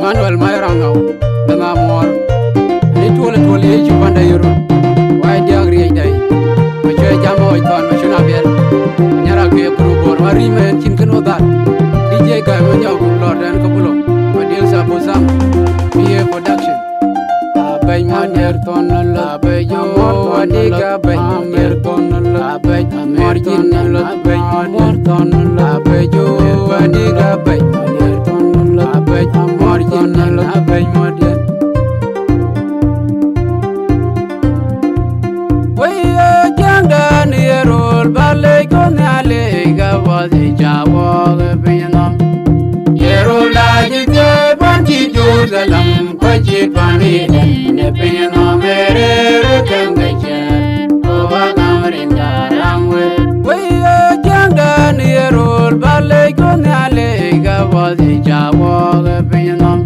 Emmanuel Mayrangau dana mor ni tole ju banda yoro way diagri day ma choy jamo way ton ma shuna bel nyara ko yekru bor wari men cin kan odal DJ ka mo nyaw lor dan ko bulo ma del sa bo sam biye production bay maner ton la bay yo adiga bay maner ton la bay margin la bay maner ton la bay yo adiga bay maner ton la bay margin la bay maner way jangan yerol balay kon ale ga wazi jawo binam yerol la jite banti Jerusalem ko jipani ne binam mere kangaje o wa gamrinda ramwe way jangan yerol balay kon ale ga wazi jawo binam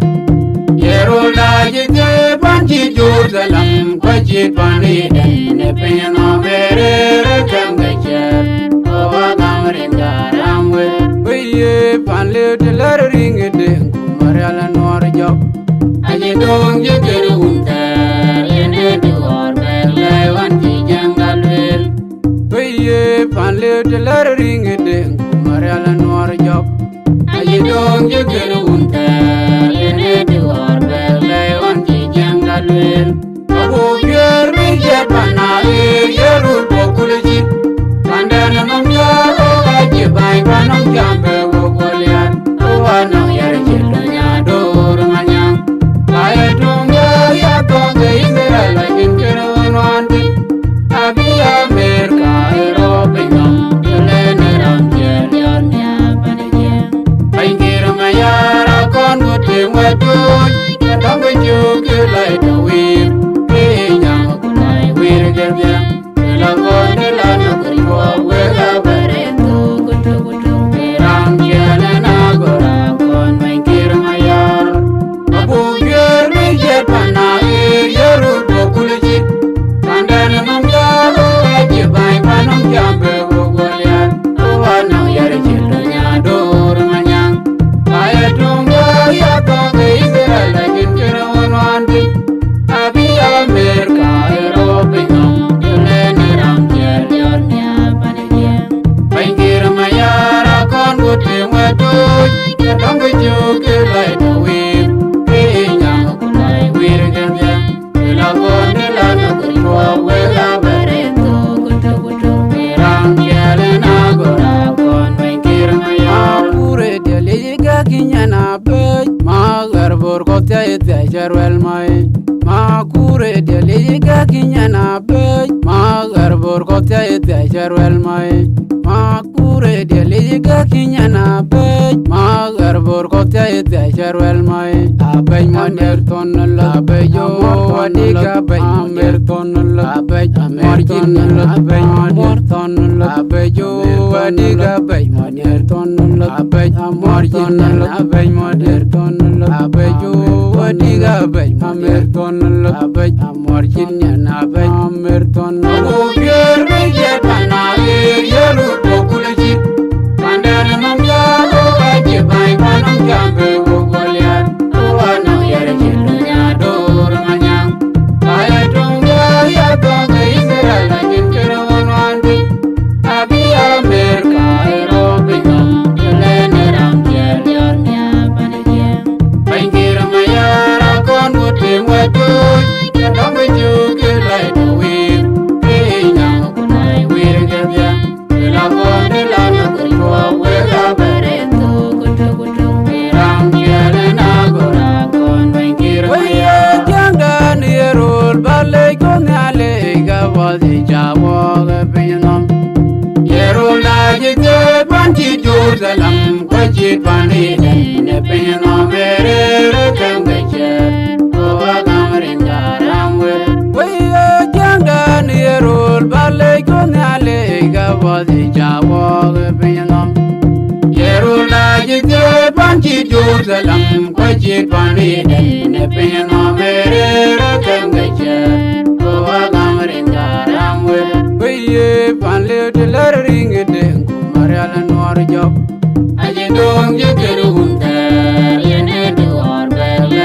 yerol la jite banti Jerusalem ko jipani ne binam mere kangaje o wa gamrinda ramwe way panle de la ringde Mariala Noor Job aje dong je kere unta yende duor berlay wan ji jangal wel weye panle de la ringde Mariala Noor Job aje dong je kere unta yende duor berlay wan ji jangal wel abu biar mi japana yerul pokulji pandana mamya aje bai banam jambe golian wana yar jelo Jarwel mai makure deliga kinyana be magarbor kota ite jarwel mai makure deliga kinyana be magarbor kota ite jarwel mai abay maner ton la be yo wadiga be amer ton la be margin la be maner ton la be yo wadiga be maner ton la be margin la be maner ton la be yo wadiga bay amer ton la bay amorjin na bay amer ton o bier be jetana yeru pokulji pandana mamya o aje bay panam jambe o golian o ana yere jelo nya dor manya ay tonga ya tonga isra la jinkero wanwandi abi amer ka ero bigam yelene ram yer nya panaje baingira maya Jerusalem ko jipani ne pinno mere kangaje o agamrinda ramwe way jangan yerul balay ko nale ga wadi jawo pinno yerul najite banti Jerusalem ko jipani ne pinno mere kangaje o agamrinda ramwe way panle de la ringde Mariala Noor Job aje dong je kere unta yene duor berle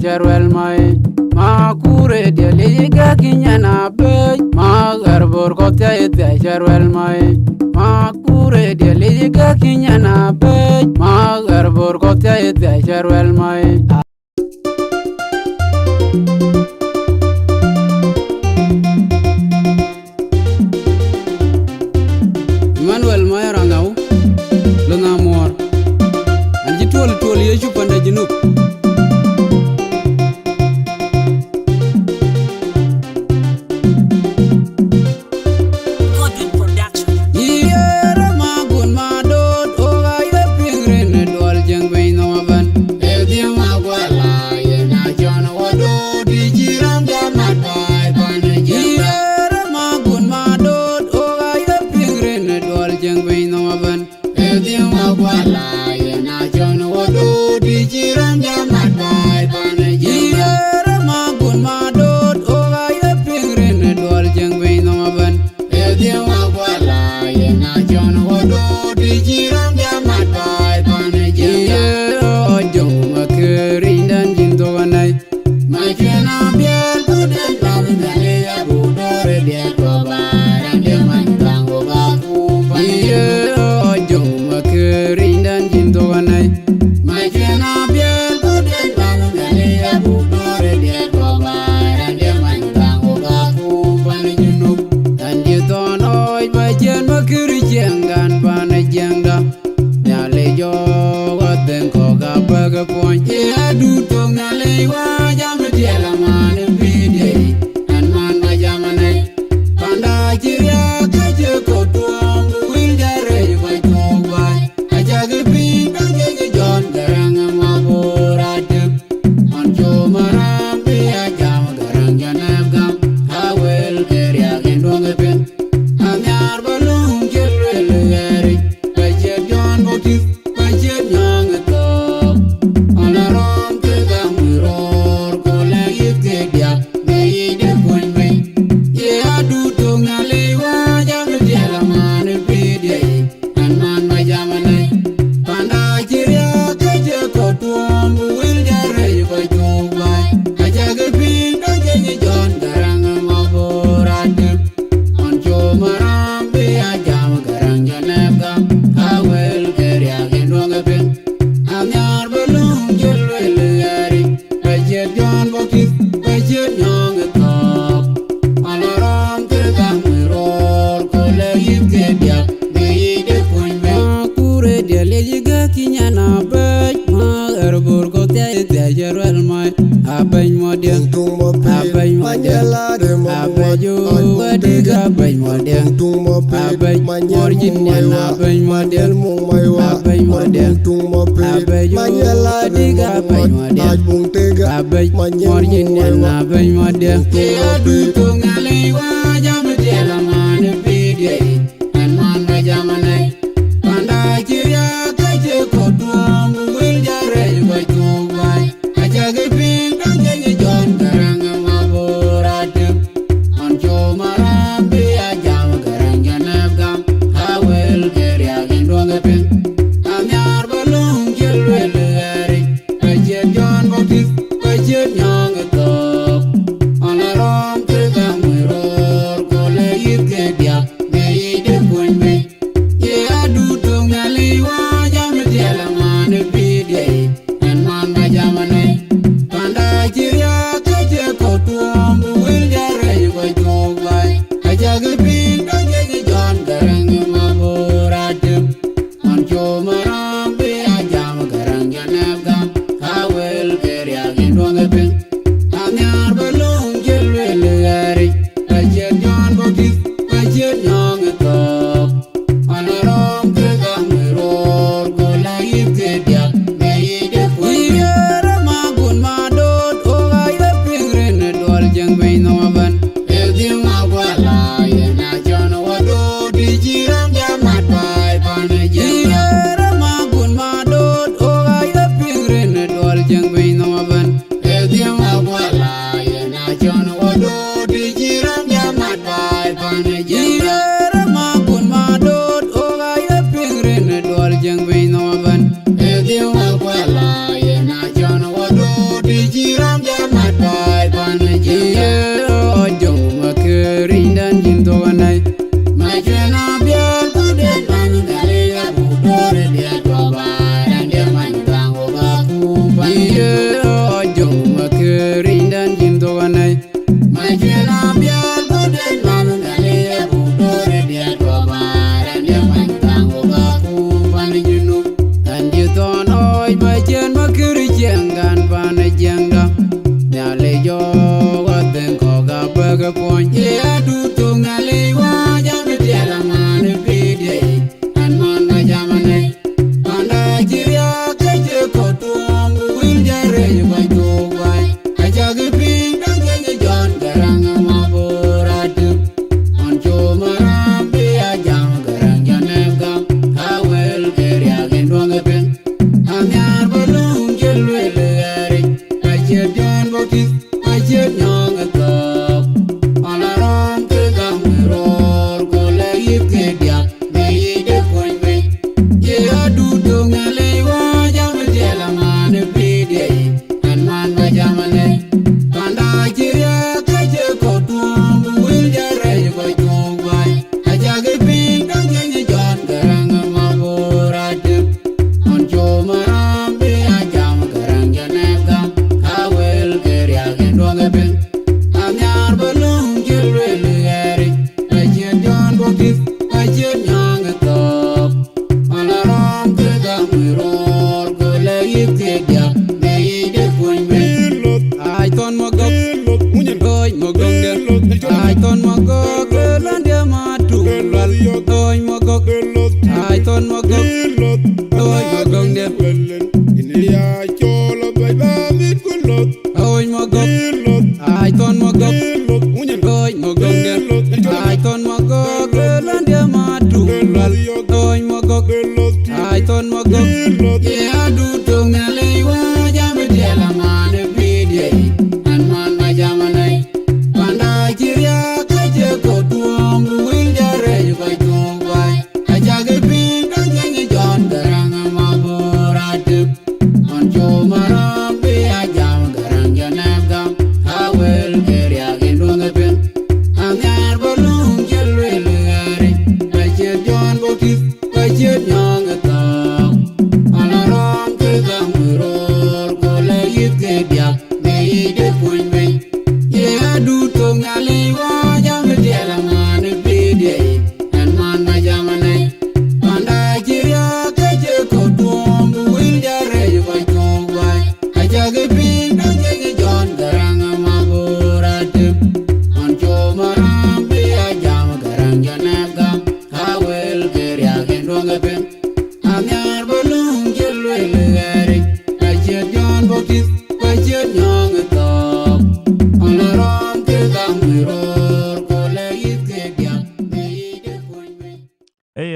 sharwel mai ma kure de liga kinyana be ma garbor ko te sharwel mai ma kure de liga kinyana be ma garbor ko te sharwel mai Manuel Mayarangau Langa Mor Anji tol Yesu panda jinuk Godwin Production. Iyera magun madod oga ye pingren dol jeng bay no ban Edi magwala ye na jon wado di jiram jamat bay pane Iyera magun madod oga ye pingren dol jeng bay no ban Edi magwala ye na jon wado di jiram jamat bay pane Iyera magun madod oga ye pingren dol jeng bay no ban Edi magwala ye na jon wado di jiram jamat bay pane Iyera jong makerin dan jintoganai Majena biar tudel balu dale ya budore dia kobaran dia mantang obaku Iyera jong makerin dan jintoganai Majena biar tudel balu dale ya budore dia kobaran dia mantang obaku pane junub dan dia tonoi bajen makeri jenggan pane jengda Nyale jo waten ko gabaga pon ya du tong nyale wa jam dia la man bide an man ma jamane panda jiria ka je ko tuam wil dare vai ko vai aja ge pin ka je jon garang ma borat on jo maram be jam garang janab gam awel keria gendong pen anyar balung jelwel gari baje jon botis baje nyang to alaram ke gamuror ko lagi ke dia be de kun me ye adu to ngale wa jam dia la man be de an man ma jamane panda jiria ke je ko tuam wil jare ko jo bai aja ge pin ka je jon garang ma borat on jo maram be jam garang janab gam awel keria gendong pen anyar balung jelwel gari baje jon botis baje nyong to alaram ke gamuror ko lagi ke dia be de kun me kure de liga kinyana baj ma erbur ko te jarwel mai abay model abay model abayo wadiga abay model abay morjin na abay model abay model abayo wadiga abay model abay morjin na abay model adu to ngale wa jam de la man bide an man ma jamane panda jiria ka je ko tuam wil jare ko tubai aja ge pin ka je jon garang ma borat on jo maram be jam garang janab gam awel keria gendong pen anyar balung jelwel gari baje jon botis baje nyang to alaram ke gamuror ko lagi ke dia be de kun me ye adu to ngale wa jam dia la man bide an man ma jamane panda jiria ke je ko tuam wil jare ko jo bai aja ge pin ka je jon garang ma borat on jo maram be jam garang janab gam awel keria gendong pen anyar balung jelwel gari baje jon botis baje nyong to alaram ke gamuror ko lagi ke dia be de kun Iyera magun madod oga ye pingren dol jeng bay no ban Edi magwala ye na jon wado di jiram jamat bay pane Iyera magun madod oga ye pingren dol jeng bay no ban Edi magwala ye na jon wado di jiram jamat bay pane Iyera magun madod oga ye pingren dol jeng bay no ban Edi magwala ye na jon wado di jiram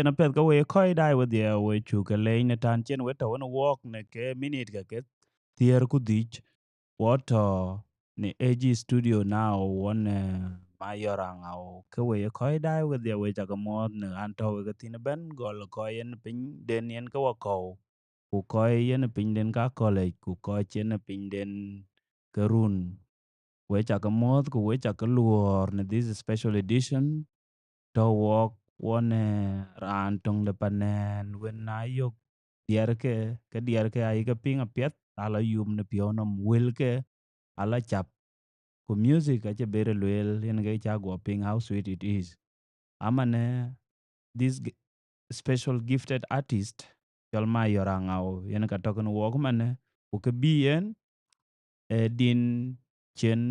na pet ka we koi dai with the we chu ka le ne tan chen we to no walk ne ke minute ka ke tier ku dich wato ni AG studio now one mayorang au ke we koi dai with the we ta ka mo ne anto we ka tin ben gol ko yen pin den yen ka wa ko ku ko yen pin den ka college ku ko chen pin den ka run we cha ka mo ku we cha ka luor ne this special edition to walk one ran tong le panen when na yok diar ke ai ka ping a pet ala yum ne pionom will ke ala chap ku music a che bere luel yen ga cha go ping how sweet it is amane this special gifted artist jol ma yorangao yen ka token walk mane ku ke bien din chen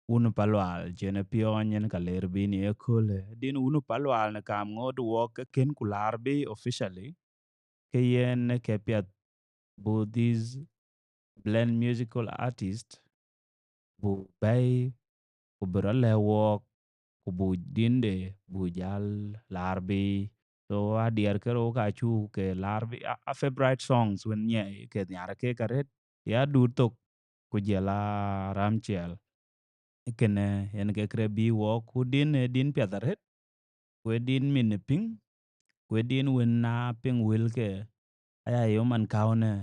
unu palwal chen pion yen ka ler bi ni ekole din unu palwal na kam ngod wo ke ken kular bi officially ke yen ke piat bu these blend musical artist bu bay ku brale wo ku bu dinde bu jal larbi so a dier ke ro ka chu ke larbi a favorite songs when nye ke nyara ke karet ya du tok ku jela ramchiel kene en ke kre bi wo ku din din piadaret ku din min ping ku din wen na ping wil ke aya yo man kaune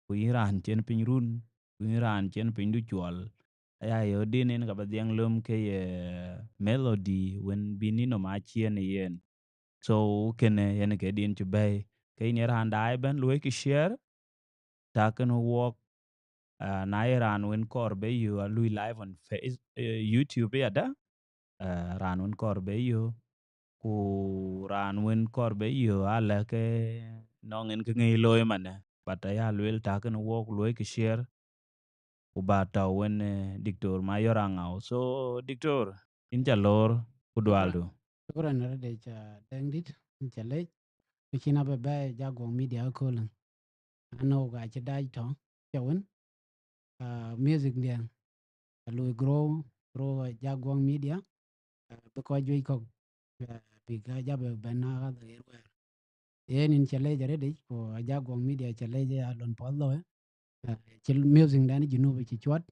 ku iran chen ping run ku iran chen ping du chwal aya yo din en ka badiang lum ke ye melody wen binino ma chien yen so kene en ke din chu bay ke ni ran dai ben lu ki share ta kan wo na ran wen kor be you lui live on face YouTube ya da ran wen kor be you ku ran wen kor be you ala ke nongen ke ngi loy mane bata ya luel ta ken wok loy ke share ku bata wen diktor ma yoranga so diktor in jalor ku Shukran. dwaldo Shukran rade cha dengdit chale kina be ba jago media ko lan ano ga cha dai to chawin music dia lu grow jago media ko joi ko bi ga jabe bana ga der wer yen in chale jare de ko jago media chale ja lon pollo chil music dan jinu be chi chwat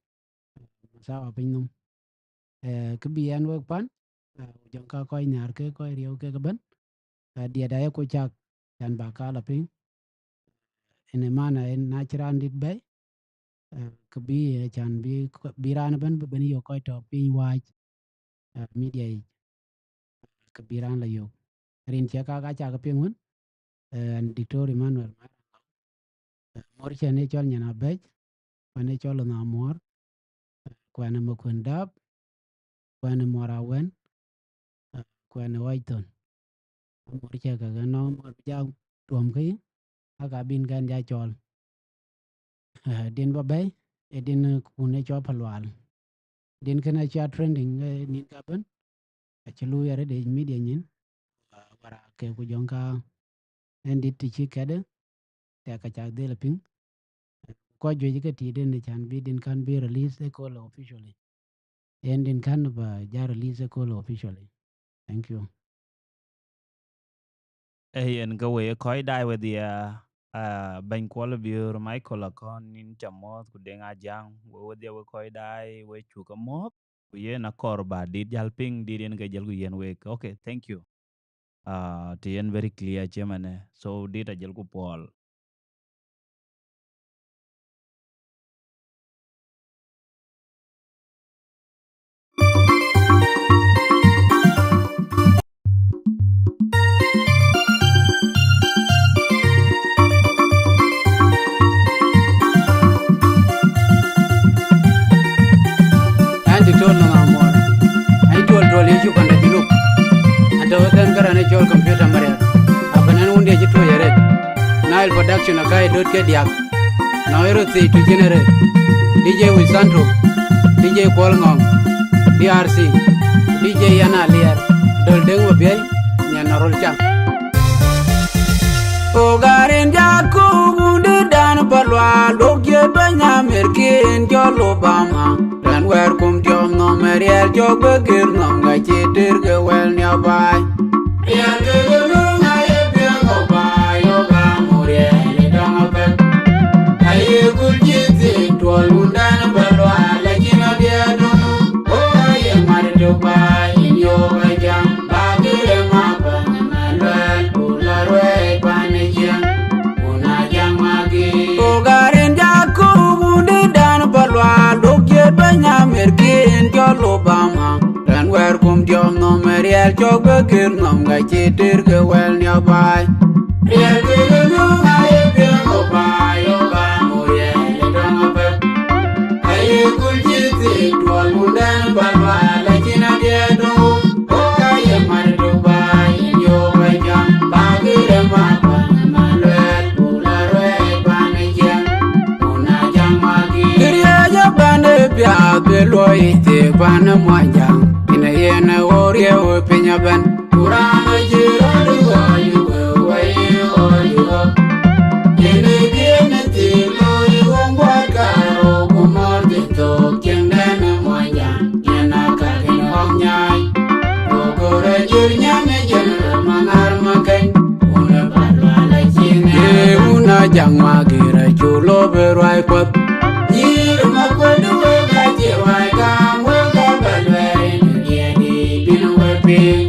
sawa pinnum ke bi an wek pan jong ka ko nyar ke ko riyo ke ban dia da ko chak chan ba ka la pin ene mana en natural dit bay ke bi chan bi ran ban ben yo ko to pin wa media ke bi ran la yo rin che ka cha ka pin won en dictor Emmanuel mor che ne chol nyana be ko ne chol na mor ko ne mo kun dab ko ne mora wen ko ne waiton mor che ka no mor ja tuom ke aka bin gan ja chol din ba bay e din ku ne cho palwal din kana cha trending nin ka ban a chulu yare de media nyin wara ke ku jonka en dit ti chi kede te ka cha de la ping ko jo ji ka ti den ne chan bi din kan bi release ko officially en din kan ba ja release ko officially thank you en ga we koy dai we dia ban kwal biur Michael akon nin chamot ku denga jang we dia we koy dai we chu ka mot ku ye na kor ba dit jal ping dit en ga jal ku yen we okay thank you ti yen very clear chemane so dit a jal ku pol an dictor na amor ai tol ye ju panda jinu anta wadan garane chol computer maria abanan unde je to yare Nile production akai dot ke diak na ero ti to generate DJ Wisandro DJ Kolngong DRC DJ Yana Liar dol deng wabiay nyana rol chang o garin jako gunde dan balwa lokye banya merkin jol Obama dan wer kum jom no meriel jog begir no ga cheter ge wel nyabay ya ge no ngaye bi go bay o ga muriel dong be aye gul jiti tol undan balwa la jina dia no o aye mar do bay yo ga jam ba ge ma ba na lel bular we pan jam una jam agi o garin jako gunde dan balwa lokye banya merkin jol Obama dan wer kum jom no meriel jog begir no ga cheter ge wel nyabay riel ge no aye bi go bay o ga muriel dong be aye gul jiti tol undan balwa la jina dia do o aye mar do bay yo ga jam ba ge ma ba na lel bular we pan jam una jam agi kriya ja bane bia beloy te pan mwanja ina yena orie o penya ban kurama jiro do yu we o yu yene yene te lo yu ngwa karo kumor de to kenda na mwanja yana ka ken nyai ogore jurnya me jena manar makai una balwa la jine una jangwa gira chulo berwai kwat yir makwadu we ga jiwai ga we ga balwa ni yedi bin we pin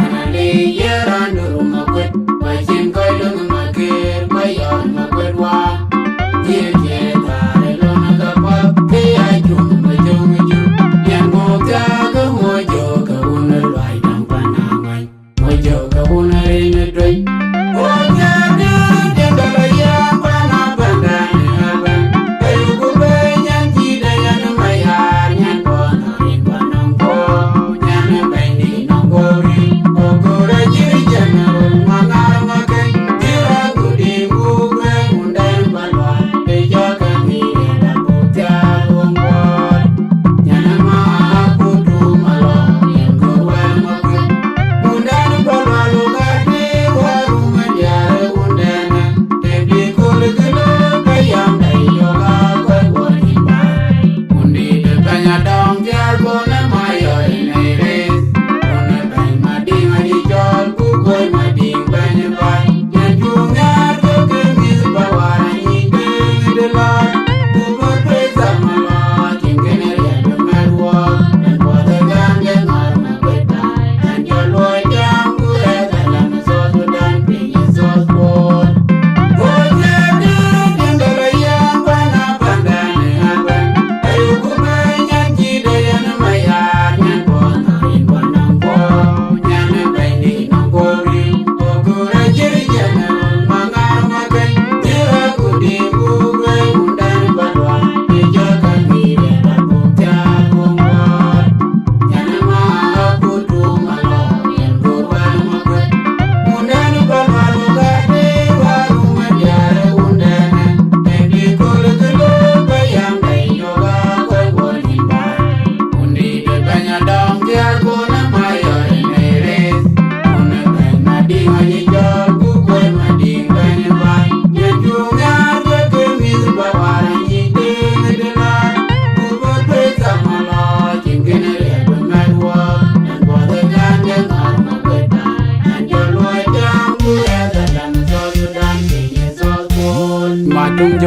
anale yerandu makwat bajin koy dum makir bayon makwat wa ye tare lo na ga pa pe ajum majum ju yan mo ta ga mo jo ga un lwai dang panangai mo jo ga un rin doi o ya ni de ga ya pana banda ni aban ay gu be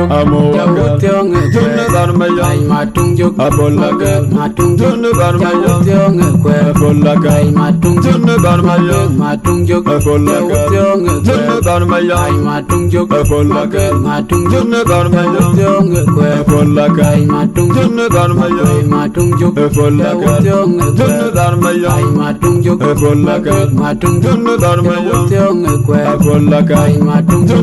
juk jauh tiang ay matung juk matung juk jauh tiang ay matung juk matung juk jauh tiang ay matung juk matung juk jauh tiang ay matung juk matung juk jauh tiang ay matung juk matung juk jauh tiang ay matung juk matung juk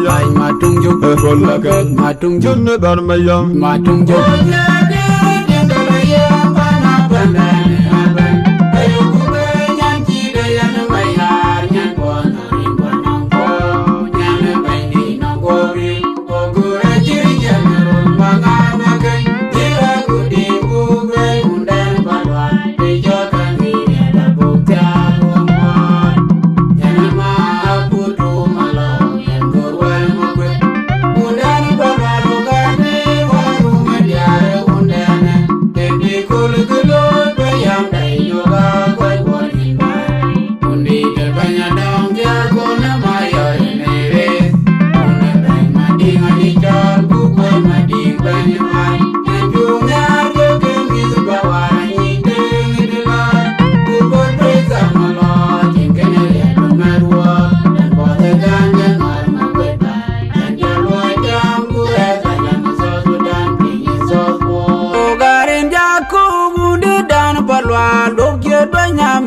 ay matung juk matung juk matung juk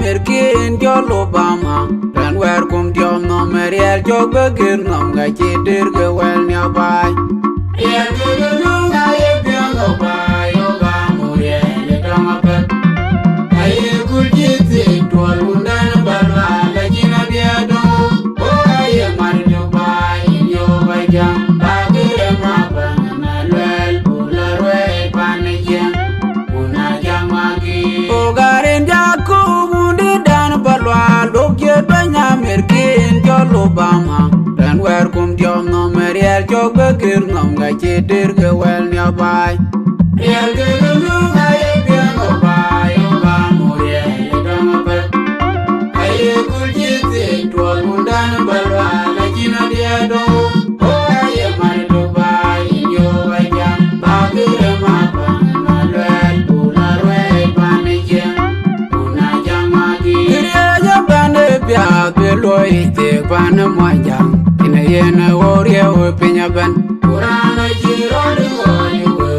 Merkin jol Obama dan werkum diom no meriel jog begir no ngajidir ke wel nyabai ya gulu ngaye biang obai oga muye le damapat aye kuljiti tol undan barwa la jina dia do o aye mar do bai yo bai jam bagire ma bana lel bularwe paneje una jamagi o garen jako Merkin jol Obama dan werkum diom no meriel jog begir no ngajidir ke wel nyabai riel ke gulu aye biang obai oga muye le damapat aye kuljiti tol undan balwa la jina dia do o aye mar do bai yo bai jam bagire ma bana lel bularwe paneje una jamagi Pia beloi te pan moanjang ina yena worie o pinya ban kurana jiro de woni we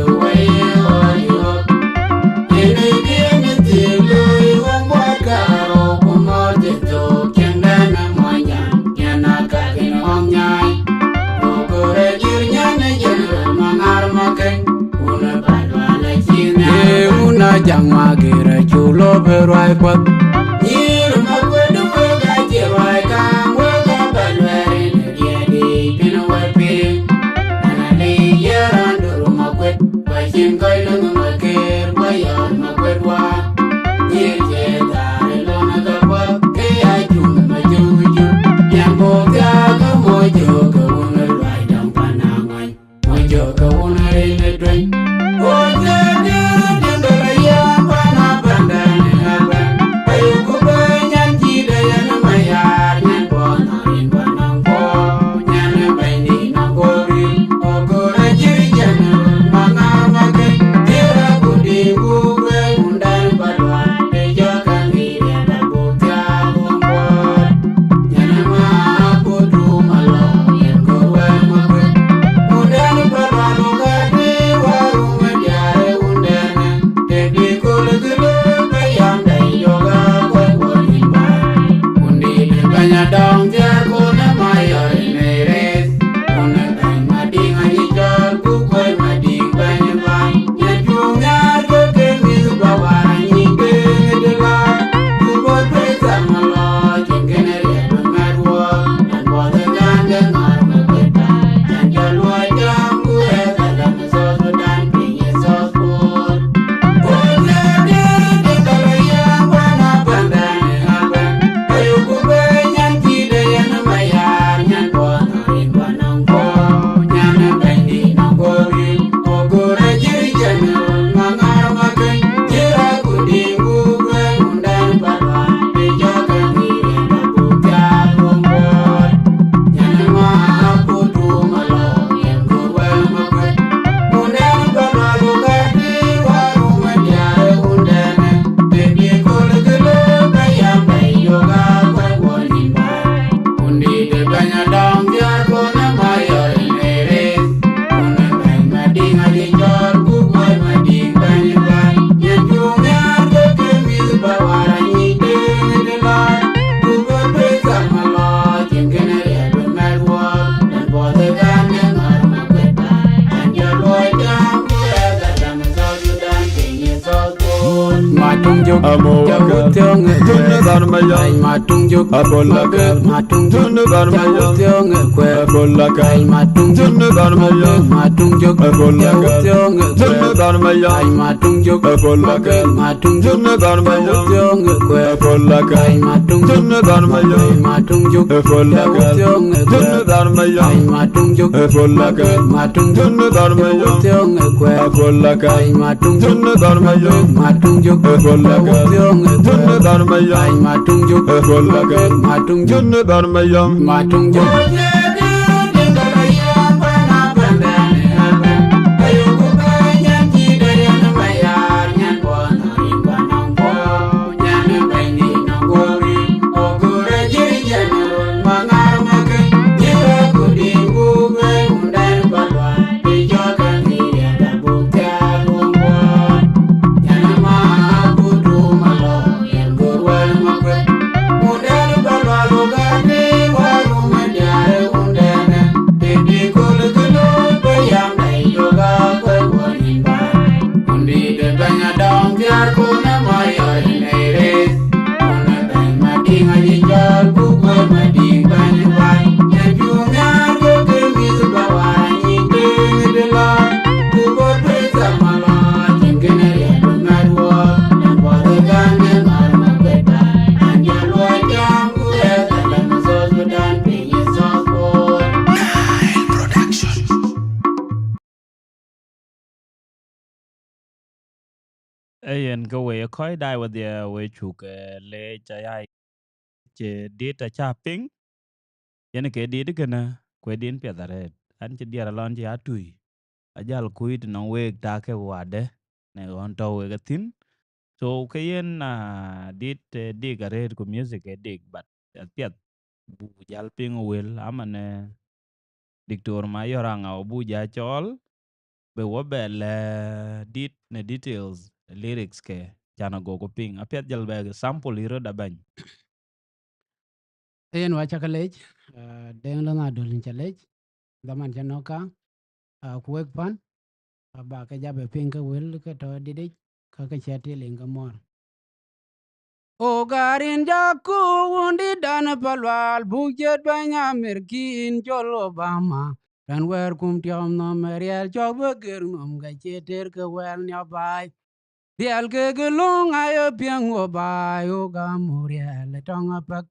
jang ma gira chulo berwai kwat nyir ma kwedu ga jirwai kang we ga balweri ne diedi pino wepi anali yeran duru ma kwet bajin koi lungu ma kir bayan ma kwet wa nyir je dare lona ga kwat ke ajun ma juju yang bo ga ga mojo ga unal bai dam panangan mojo ga unal ne dwen Matunjuk Apolaga Matunjuk Barmayang Apolaga Matunjuk Barmayang Matunjuk Apolaga Barmayang Matunjuk Apolaga Matunjuk Barmayang Apolaga Matunjuk Barmayang Matunjuk Apolaga Barmayang Matunjuk Apolaga Matunjuk Barmayang Apolaga Matunjuk Barmayang Matunjuk Apolaga Barmayang Matunjuk Apolaga Matunjuk Barmayang Matunjuk ayen ka we khoi dai wa dia we chu ke le cha ai che di ta cha ping yen ke di de kana kwe din pe dare an che dia lon ji atui ajal kuit no we ta ke wade ne on to we gatin so ke yen na dit di gare ko music e dig but piet bu jal ping wel amane diktor ma yoranga bu ja chol be wo be le dit ne details lyrics ke chana go ko ping apiat jal be sample iro da ban Ayen wacha kalej deng lo na dolin chalej daman chano ka kuwek pan ba ka jabe ping ka wel ka to didik ka ka cha te len ga mor. O garin jaku wundi dan palwal bujet banya mirkin jolo bama dan wer kum tiom no meriel jog beger nom ga cheter ke wel nya bai riel ke gelung ayo piang o bai o ga muriel tong apak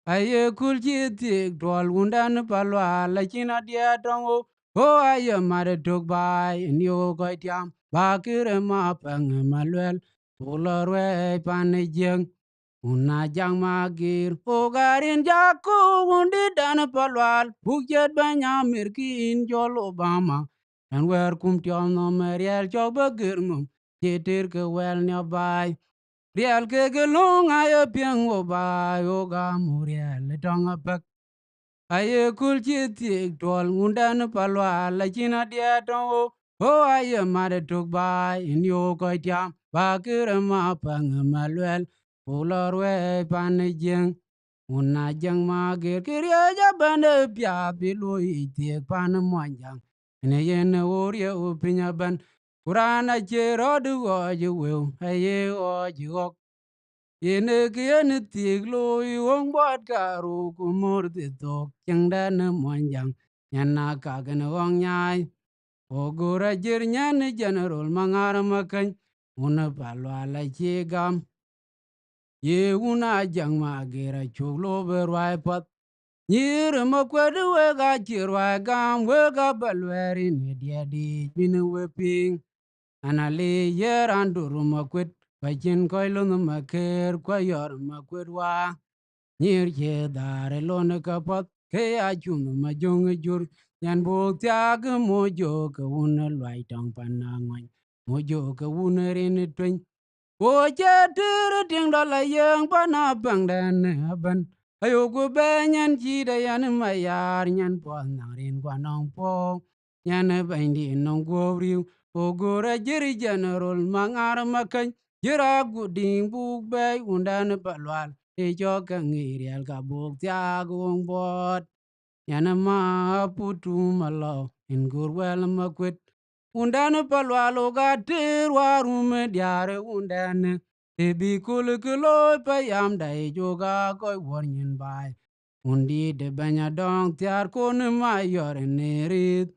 aye kul chi tik dol wundan palwal la china dia tong o ayo mare tok bai ni o go tiam ba kire ma pang malwel Tulorwe panejeng una jang magir ogarin jaku undi dan palwal bujet banya mirkin jol Obama and wer kum tiom no meriel chok bagir mum jeter ke wel nya bai riel ke gelung ayo pieng o bai oga muriel tong apek aye kul chi tik tol ngundan palwa la china dia tong o aye mare tuk bai in yo ko tiam ba kire ma pang malwel ulor we pan jeng una jang ma ger kirya ja bande pya bilu ite pan monjang ne yen ori o pinya ban kurana che rodu o ju we aye o ju yene kiyene tiek lo wong bot karu kumur ti tok ceng dana monjang nyana kagen wong nyai ogora jer nyane general mangar makany una palwa la chegam ye una jang ma gera chuglo berwai pat nyir ma kwedu wega chirwa gam wega balweri ni dia di binu weping anali yeran duru makwet bachin koilo no maker kwa yor makwet wa nyir che dare lone kapat ke achun ma jong jur nyan bu tiag mojo ke un lwai tong panangwan mojo ke un rin twin wo che tir ting do la yeng pana bang den ban ayo ku be nyan chi de yan ma yar nyan po na rin kwa nong po nyan bain di nong go riu ogora jiri general mangar makan jira guding buk bay undan palwal e joka ngirial ka buk tiagong bot yana ma putu malo in gurwel makwet undan palwal ga tir warum diare undan e bi kul kulo payam dai joga koy wornyin bay undi de banya dong tiar kun ma yore nerit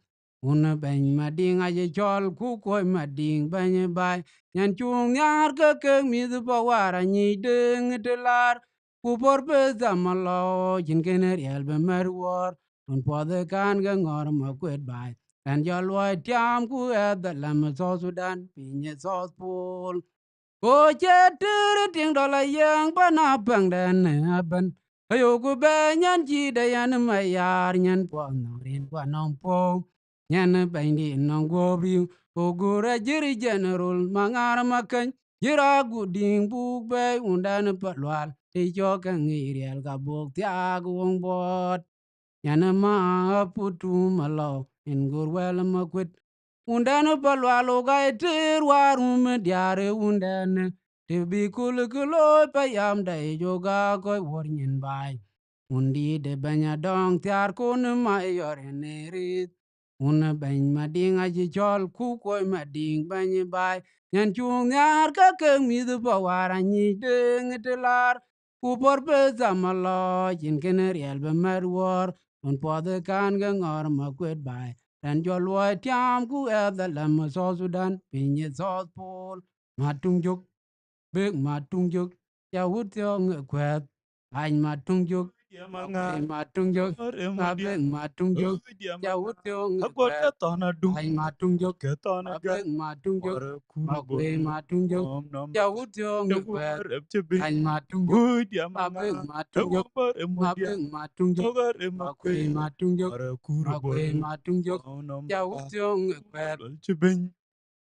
una ben mading aye chol ku koy mading banye bay nyan chung nyar ke mi du pawara ni ding de lar ku por pe zamalo jin kener yel be mer wor un pode kan ga ngor ma kwet bay kan jol wa tiam ku e da lam so sudan pinye so pol o che tir ting do la yang bana bang den ban ayo ku be nyan ji de yan ma yar nyan po no rin kwa nong po nyan bindi nong go bi o gura jiri general mangar makan jira guding buk be undan palwal ti jo ka ngirial ka buk tiag wong bot yana ma putu malo in gur wel ma kwet undan palwalo ga tir warum diare undan te bi kul kulo payam dai joga ko wornyin bai undi de banya dong tiar kun ma yore nerit una ben mading aji chol ku koy mading bany bai nyan chung nyar ka ke mi du pawara ni ding telar ku por pe zamalo jin kener yel be mer wor un pode kan ga ngor ma kwet bai ran jo luoi tiam ku e da lam so sudan pinye so pol matung juk bek matung juk ya wut yo nge kwet ai matung juk Yamanga matung juk or abek emudia matung juk ya Yamanga wut yo nge Agor kwet Katana Dung ai matung juk Katana abek Gat matung juk or Kurubur makwe matung juk Om Nam ya wut yo the nge kwet war of Jabin ai matung juk Wood abek Yamanga matung juk Agor Emudia abek matung juk Togar makwe Emakwe matung juk or makwe Kurubur matung juk Om Nam ya wut yo nge kwet Jabin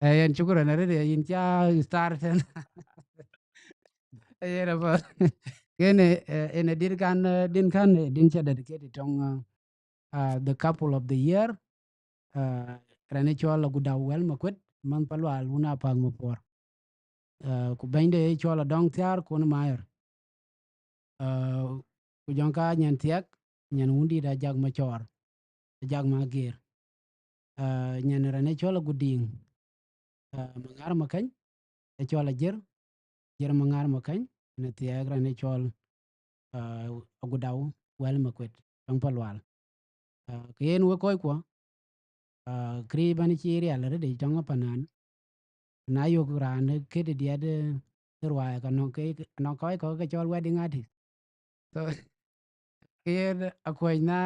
yan syukuran na rin yin cha start sen ayera ba kene ene din kan din cha dedicated tong the couple of the year uh, rane chola guda wel makwet man palwal una pag mo por ku bende chola dong tiar kun mayer ku jonka nyen tiak nyen wundi da jag ma chor jag ma gir nyen rane chola guding mangar makany chol jer mangar ma kany ne tiagra ne chol agudaw wel ma kwet tong palwal kien we koy ko kri ban chi ria le de tong panan na yo ran ke de dia de rwa ka no koy ko ke chol wedding artist so kien akoy na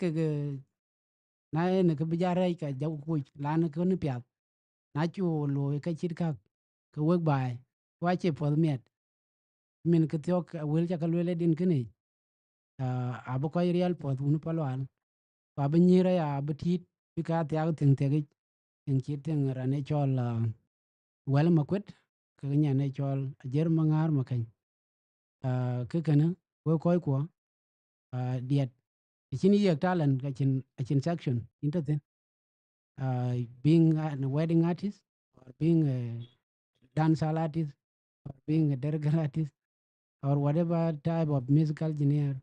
ke na ne ke bijare ka jaw ku lan ko ni pya na chu lo ka chit ka ke wek bai wa che po miet min ke tyok wel cha ka le din kini abu koy real po un palwal pa bi nyira ya bi tit bi ka tiag ting tegi ting chit ting rane chol wel ma kwet ke nya ne chol jer mangar ma kany ke kana we koy ko diet chini yek talent ka chin section into the being a wedding artist or being a dancehall artist or being a derger artist or whatever type of musical engineer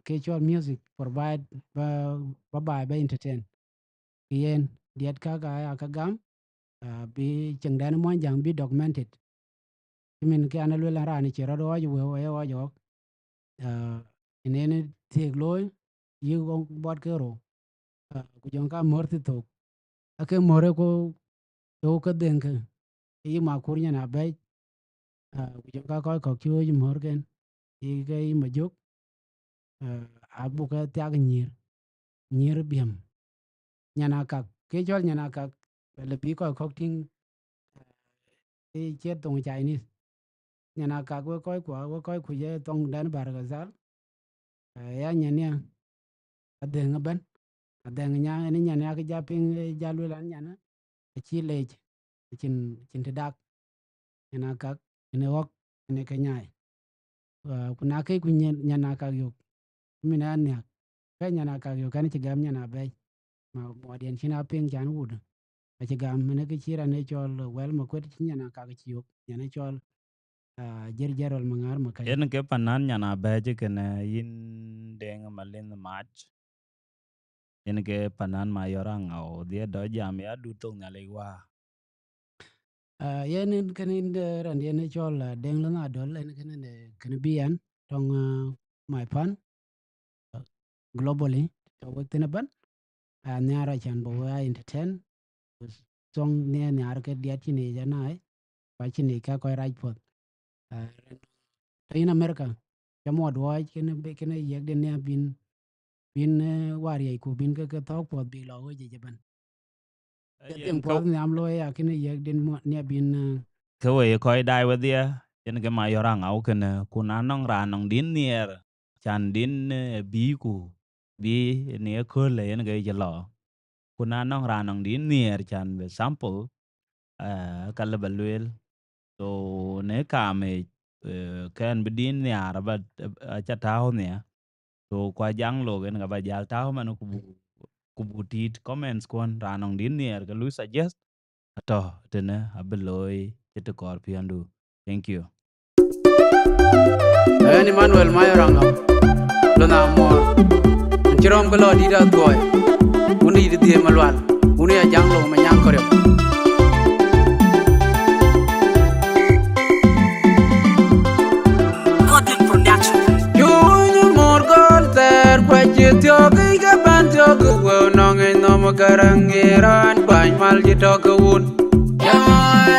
actual music provide by entertain yen diet ka gam bi chengdan mo jang bi documented min ke ana lula rani chero do we jo inene tiek loy yi go bot ke ro ku jon ka morti to ake more ko to ka den ke yi ma kur nya na be ku jon ka ko kyo yi mor ken yi ke yi ma jok abu ka tiag nyir biem nyana kak ke chol nyana kak le bi ko ting e che tong Chinese nyana kak we koy ku je tong dan bar ga zal ya nyanya adeng ban adeng nya ni nyana ka japing jalu lan nyana chi lej chin te dak nyana kak ne wok ne ka nyai ku na ke ku nyana kak yo mina nya ka nyana kak yo kan chi gam nyana be ma modien china ping chan wud ci gam mene ke chira ne chol wel ma kwet chi nyana ka chi yok nyana chol jerol mangar ma kany En ke panan nyana beje kene yin deng malin match. En ke panan ma yorang au dia do jam ya du tong na le wa. yen kenin de ran yen chol deng lo na dol en kene kene bian tong my pan globally to wek tene ban ne ara chan bo wa entertain song ne ar ke dia chi ne jana ai pa chi ne ka ko raj pot in America chamo do kene be kene yek de ne bin wari ku bin ke tok pot bi lo je ban Yen tem pot ne am lo ya kene yek den ne bin ke we ko dai wa dia en ke ma yorang au kene kuna nong ra nong din nier chan din bi ku bi ne ko le en ge je lo kuna nong ra nong din nier chan be sample ka le balwel so ne ka me ken be din niar ba cha tao ne so kwa jang lo gen ga ba jal tao man ku bu tit comments kon ra nong din nier ga lu suggest ato tene abeloy chete kor piandu. Thank you. Ni Manuel Mayoranga lona mor chirom ko lo di da toy uni di di malwal uni a janglo ma nyang koryo Cotton Production. Juni mor gol ter kwa chityo ga ban to go no ngi no mo karangiran ban mal jito ko un ya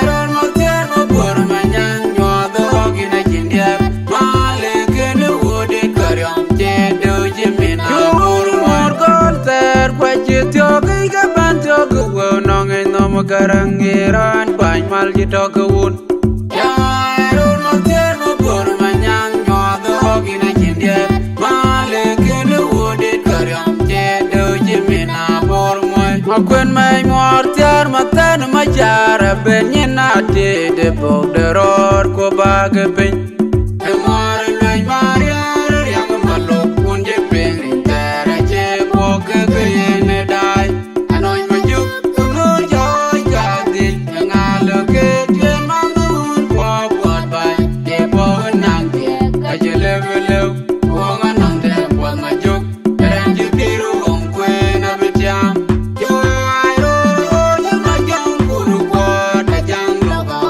ron mo ter mo por ma nyang nyo do gi na jindia male ken wode karyam je do jimina mor gol ter kwa chityo ga ban to go no ngi no mo karangiran ban mal jito ko un ya ron mo ter mo por ma nyang nyo do gi na jindia male ken wode karyam je do jimina por moy makwen mai mor ter matan ma jara benyina de bog de ror ko bag pin e mor mai mariar yang malo kunje pin tere che bog ge ne dai anoy ma juk no joy ka di ngalo ke tien ma nun ko bot bai de bo nang de ka je level wo ngang de bo ma juk ren ju diru on kwe na betiam yo ai ro o je ma jang kuru ko ta jang lo ga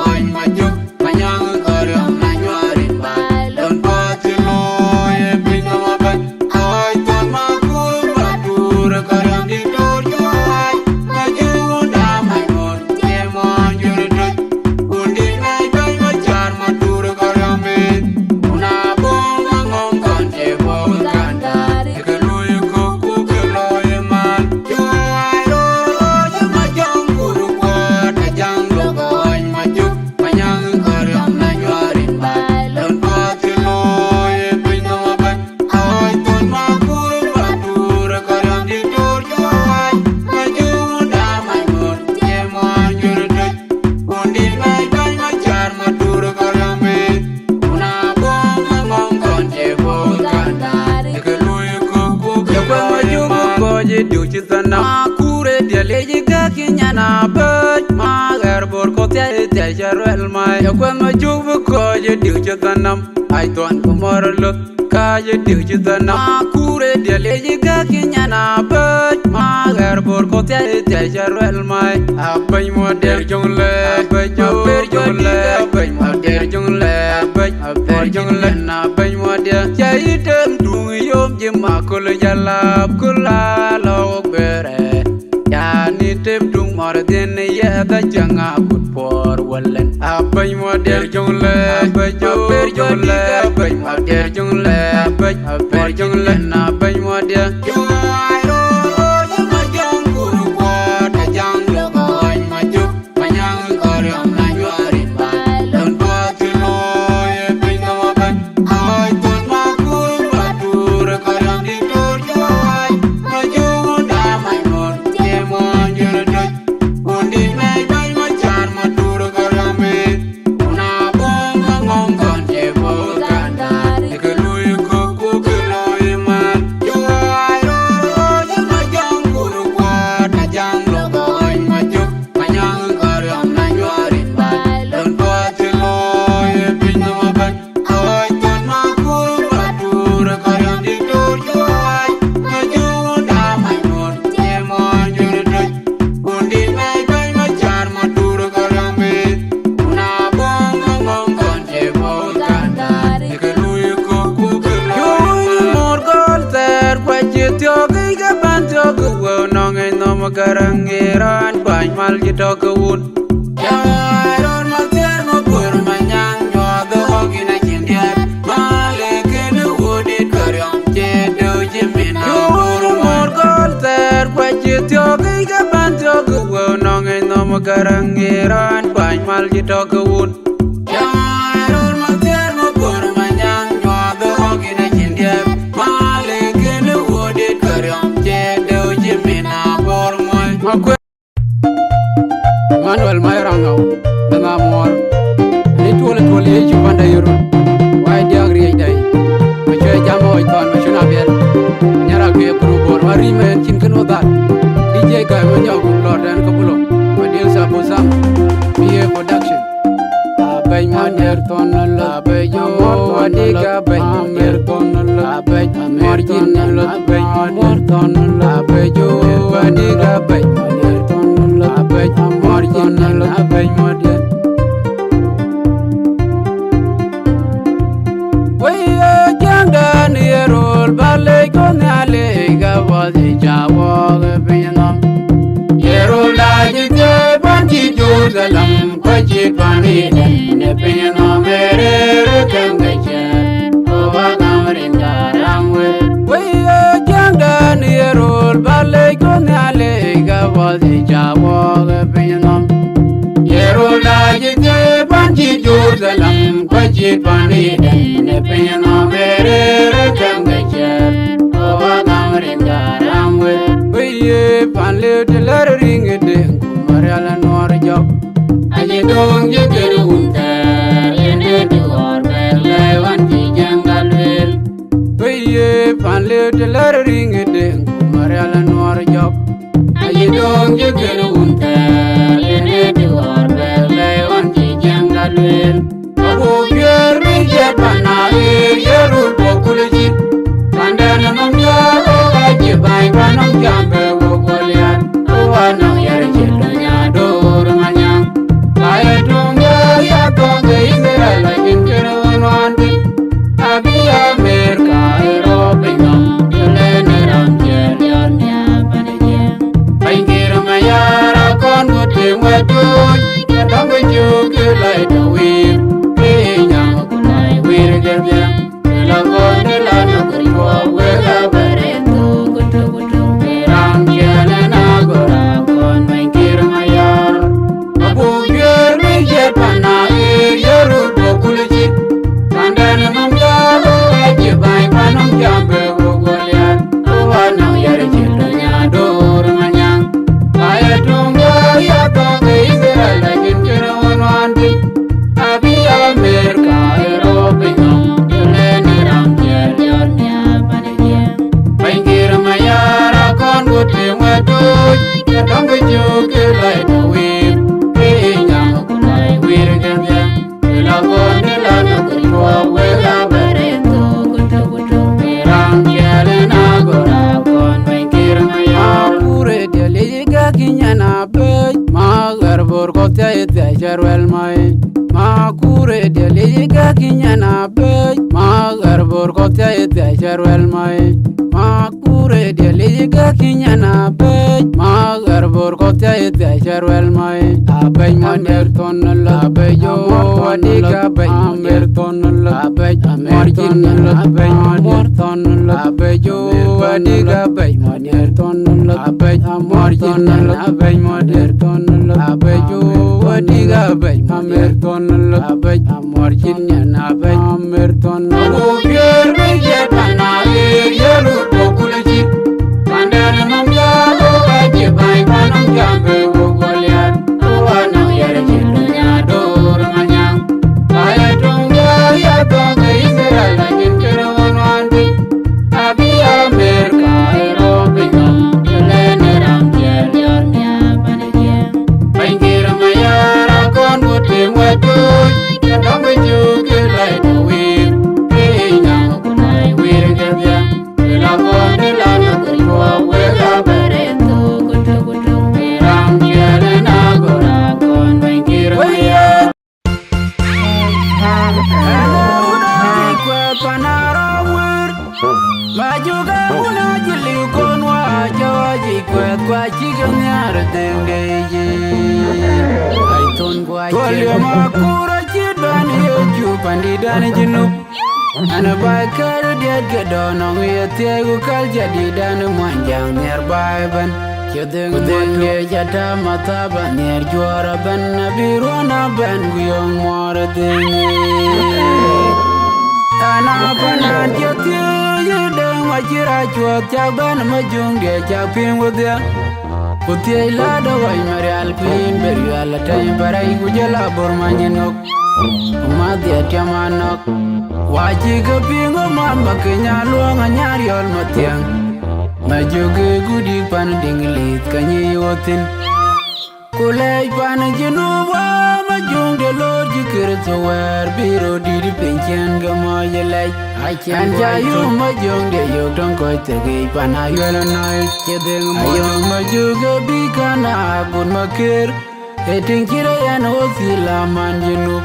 kure dia leji ga kinyana bej ma ger bor ko te jarwel mai ko ma jubu ko je diu tanam ai ton ko mor lut ka je diu tanam kure dia leji ga kinyana bej ma ger bor ko te jarwel mai abai mo der jongle abai jo ber jongle abai mo der jongle abai ber jongle na abai mo der jai tem dung yom jima ko le jala kula lo bere ya ni tem dung mor den ya da janga kut por wallen abai mo der jongle abai jo ber jongle abai mo der jongle abai ber jongle na abai mo der Garangiran bany mal jito kewun Jairon mal tiar mo pur manyang Nyodo hogina jindiar Malikin udit karyong Jedo jimin Yur mor kol ter Kwa jityo kay kapan tyo kewun Nongin nomo garangiran bany mal jito kewun Jairon mal tiar mo pur manyang Nyodo hogina jindiar Malikin udit karyong Jedo jimin Manuel Mayrangau Dana Mor Ni tole ye chupanda yuru Wai diagri dai Machoy jamo iton machuna biel Nyara ke kurubor Mari men chin kenodat DJ kai menyaw lord dan kabulo Madil sabu sam Miye production Abay maner tonala Abay yo Adiga abay maner tonala Abay margin abay maner tonala Abay yo Adiga abay maner tonala Abay margin abay maner Waya jangan yerol balay konale Gawadi jawa binam Yerol lagi te banji Jerusalem Kwaji pani ne binam mere rekangja Owa kamrinda ramwe Waya jangan yerol balay konale Gawadi jawa binam Yerol lagi te banji Jerusalem Kwaji pani ne binam mere rekangja Owa kamrinda ramwe Waya panle de la ringde Mariala noir job Aje dong je keru unta Yende duor berle wanti jangalwel Weye panle de la ringde Mariala noir job Aje dong je keru unta Yende duor berle wanti jangalwel Abu biar meja panair Yerul pokuluji Pandana mamya Aje bai panam jambe wogolian Wanang yar jilanya dor manyang Kaya tungga ya tongga Israel lagi keruan wanti Abi Amerika Eropa ingam Jeleneram jelion ya panajang Painkir mayara kon mutim waduj Kadang bejuk kelai dawir Kenyang kulai wir gerbiang Kelakon delana kerjua Wega berentu kutu-kutu Kerang jelena gora kon painkir mayar Abu biar meja panair Yerul pokuluji Pandana mamya Aje bai panam jambe wogolian Wanang yar jilanya dor manyang Kaya tungga ya tongga Israel lagi keruan wanti kotia ite charwel mai ma kure de liga kinyana be ma garbor kotia ite charwel mai ma kure de liga kinyana be ma garbor kotia ite charwel mai abay moner ton la be yo wadiga bay amer ton la be marjin la be moner ton la be yo wadiga bay moner ton la be marjin la be moner ton la be yo wadiga bay amer ton la be marjin na be amer ton o pier be jetana yeru pokulji pandan mamya o baje bay panam jambe o goliat o ano yere jilunya dor manyang ay tonga ya tonga Israel na jinkero wanwandi abi Amerika Europe no yelene ram yer nya panege baingira mayara kon wote wetu dong ju ke lai do wir pe nyang kunai wir gebya la kon de la no ko we ga bare to kutu ram yer na gora kon baingira mayara Majuga una jili konwa jawaji kwet kwa chiganyar dengeji Aiton kwa chiganyar makura chidani yoju pandidani jinu Ana bakar diat gedonong yatiagu kal jadidani manjang nearby ban Chideng denge jata mata ban ner juara ban nabirwana ban guyong mora denge Ana panan jati yedeng wajira chuat jak ban majung dia jak ping wudia Putia ilada wai marial pin beriala tay barai gujala bormanyenok Umadia tiamanok Waji ke ping mama kenya luang anyariol matiang Majuge gudi pan dinglit kanyi yotin Kulai pan jenuwa majung de lord jikir tower biro didi penchen gama yelai Anja yu majung de yuk dong koi tegi pan ayuel noy Kedeng majung majuge bikana agun makir Eting kira yan hosila man jenup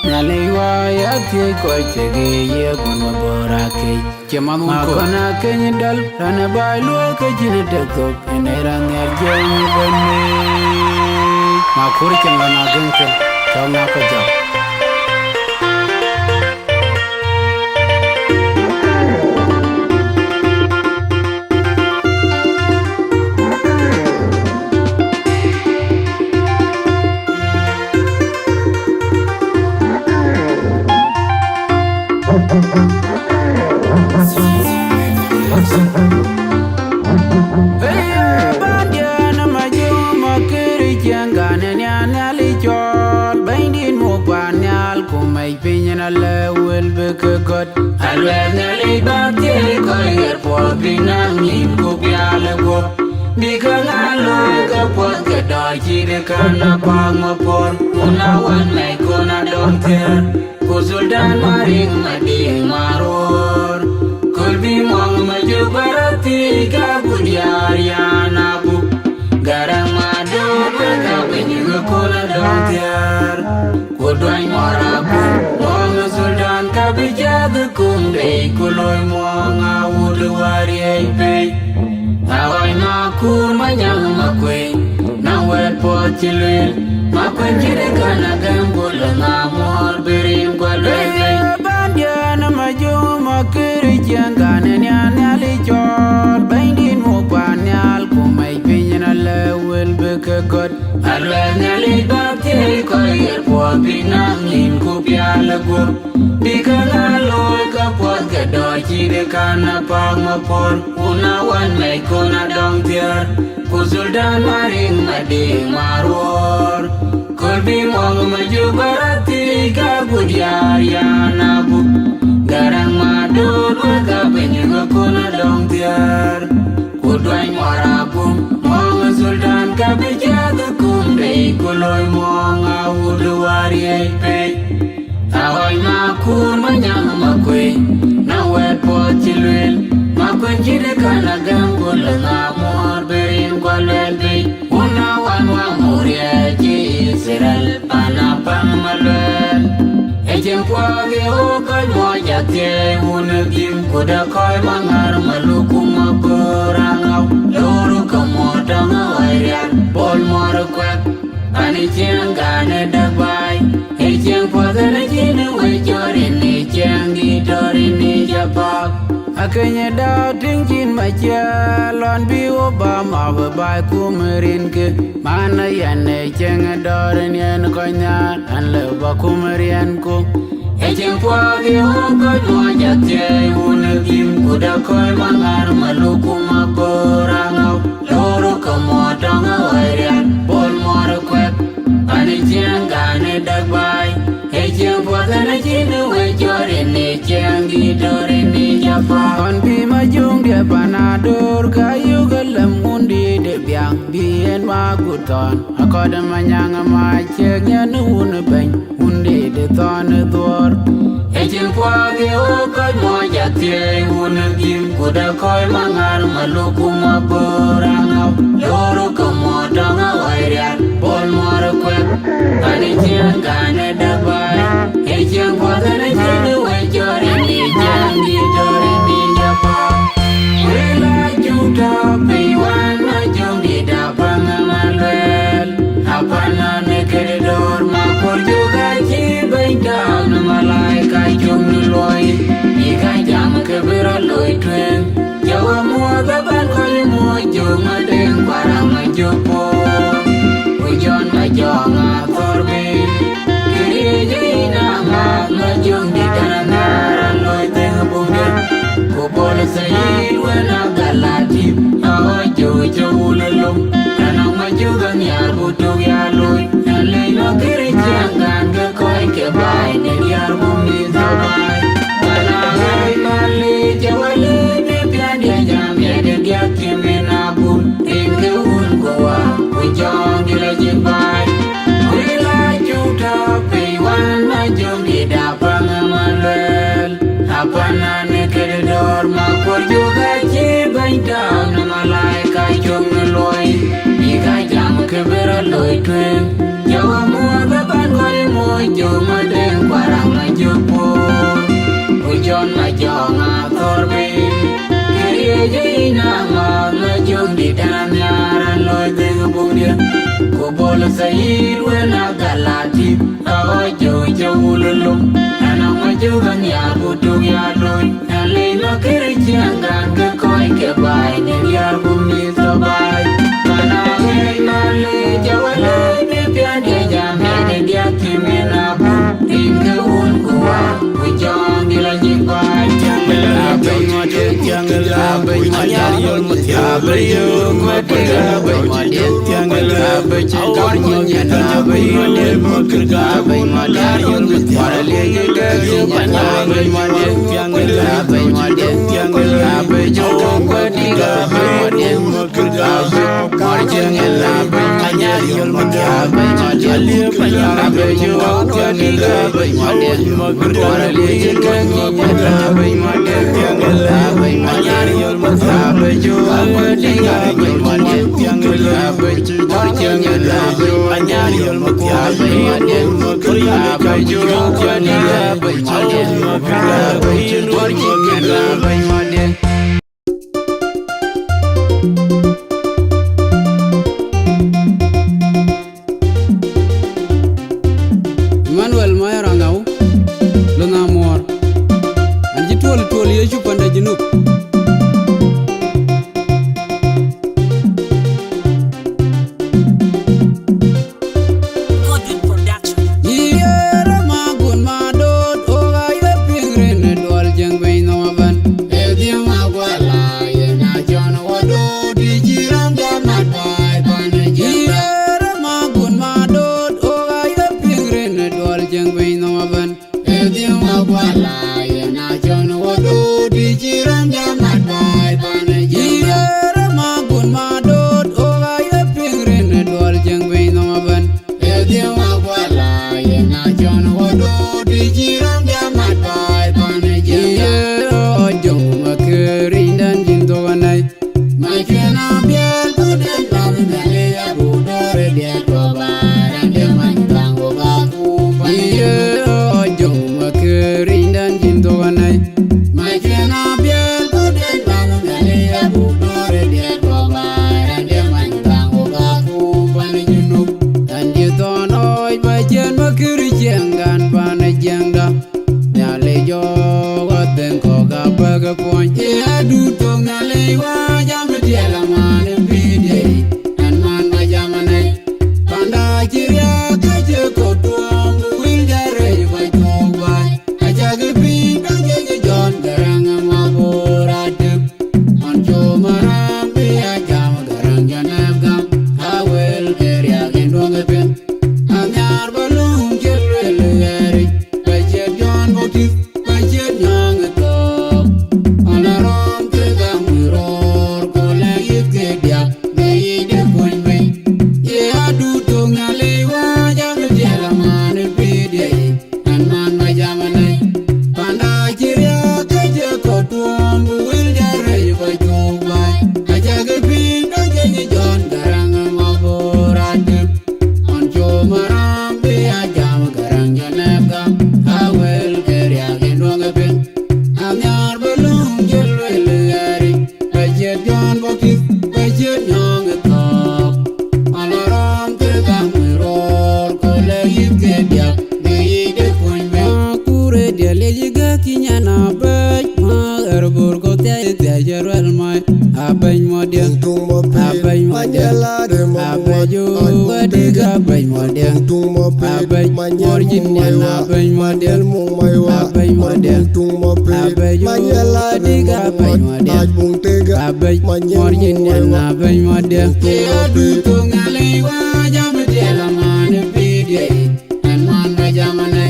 Nyaliwa yakti koi tegi yekun maborake Cemamu kona kenyidal Rana bailu ke jini dekop Enerang erjengi benne Makuri cengana gengkel Kau ngapa jauh Alwelnali bakti koyer po binang lim ko biala ko Bika ngalo ka po kadar chide kana pang mapon Unawan may kona dokter Kusuldan maring mading maror Kulbi mong majubarati ka budyar yanabu Garang madu ka penyuga kona dokter Kudway marabu mong sultan ka bijad kumde kuloy mong awud wari ay pay Away makur manyang makwe Nang wet po chilwil Makwen chide ka nagambul Ngamor birim kwa lway Bandya na majung makiri Chiang kanen yan yali chor Baindin mo panyal Kumay pinyan alawil bekagot Alwet nyali bakti koyer po binang lim kupyala gup Bika ngaloy kapot kador chide kana pang mapon Unawan may kona dong tiar Kusuldan maring mading marwar Kulbi mong majubarati ka budyar yanabu Garang madud waka penyuga kona dong tiar Kudway marapum mong sultan ka bijad kumde kuloy mong awud wari ay pay Away makur manyang makwe Nang wet po chilwil Makwen chide ka nagambul Ngamor berin kwa lwelbe Unawan wa muriya chi jatye unakim kuda koi mangar malukuma perangau loro kamodanga wairian bol moro kwek ani chiang gane dabai e chiang podana jine we jorini chiang di dorini japak akenya da tingin machalon bi obama babai kumerin ke mana yane chiang dorin yen konya an le ba kumerin ko Ejeng pwagi hoko jua jatye unakim kuda koi mangar malukuma perangau loro kamodanga wairian bol moro kwek ani chiang gane dabai ejeng podana jine we jorini chiang di dorini japa on bi majung dia panadur kayu galam undi de biang bien maguton akoda manyanga machegnya nuun bany undi de ton dor ejeng pwagi hoko jua jatye unakim kuda koi mangar malukuma perangau loro kamodanga wairian bol moro kwek ani chiang gane dabai ejeng podana jine we jorini chiang di dorini japa wela juta piwan majung di dapang malwel apana nekere dor makor juga cibaitang malaika jung loi ika jam kebira loi twen jawa muaga ban kali mo jung adeng parang majopo ujon majonga thorbin kiri jaina majung di tanah loi teng bungin kubol sayil wena galatip ajo jawululum tanang majugan ya butuk ya loi nalino kiri jangan ke koi ke bai ni yar bumi sabai manai mali jawale ne pian dia jam ya dia kimena bun tingke un goa ujong gila jibai wila juta piwan majung di dapang malwel apana nekere dor makor juga cibaitang malaika jung loi ika jam kebera loi twen jawa muaga ban kali mo jung adeng parang majopo ujon majonga thorbin kiri jaina majung di tanah nyaran loi teng bungdia kubol sayir wena galatip ajo jawululum tanang majugan ya butuk ya loi nalino kiri jangan ke koi ke bai ni yar bumi sabai manai mali jawale ne pian dia jam ne dia kimena bun tingke un kuwa ujong gila jibai jangla bai mode jangla bai anyar yol mutya bai yo kwatega bai mode jangla bai chakar nyanya bai mode mukirga bai mode yol mutya le ga nyanya bai mode jangla bai mode jangla bai chakar kwatega bai mode mukirga bai jangla bai anyar yol mutya bai mode le panya bai yo kwatega bai mode mukirga le ga nyanya bai mode jangla bai anyar yol mutya bai yo kwatega bai mode jangla bai chakar jangla bai anyar yol mutya bai mode mukirga bai yo kwatega bai mode mukirga bai chakar jangla bai mode Manuel Mayarangau Lona Mor Anji tol yeju panda jinup Godwin Production. Yera magun madot oga ye pingren dol jeng bay no ban edi magwala ye na jon wodo di jiram jamat bay ban yera magun madot oga ye pingren dol jeng bay no ban edi magwala ye na jon wodo di jiram jamat bay ban yera magun madot oga ye pingren dol jeng bay no ban edi magwala ye na jon wodo di jiram jamat bay ban yera ojong makerindan jinto wanai machena biel budan bam dale ya budore dia kobaran dia mantango baku yera ojong makerindan jinto chen makiri jengan pana jengda nyale jo waten ko ga baga pon ya du to nyale wa jam diela man pide an man ma jamane panda kiria ka je ko tuam wil jare ko to ba aja ge bi ka je jon garang ma borat on jo maram bi jam garang janab gam awel keria gendong pen anyar balung jelwel yari bajet jon motif bajet nyang to alarom ke gamuror ko lagi ke dia nei de koin me ye adu to ngale wa jam jela man pide an man ma jamane panda jiria ke je ko tuam wil jare ko jobai aja ge bin do je jon garang ma borat on jo maram be ajam garang janab gam awel keria gendong pen anyar belum jelwel yari bajet jon botif bajet nyong to alaram ke gamuror ko lagi ke dia nei de koin me kure de lejiga kinyana baj ma erbur ko te jerwel mai abay model abay model abajo wadiga abay model abay morjin yana abay model abay model abajo wadiga abay model abay morjin yana abay model adu to ngale wa jam diela man pide an man ma jamane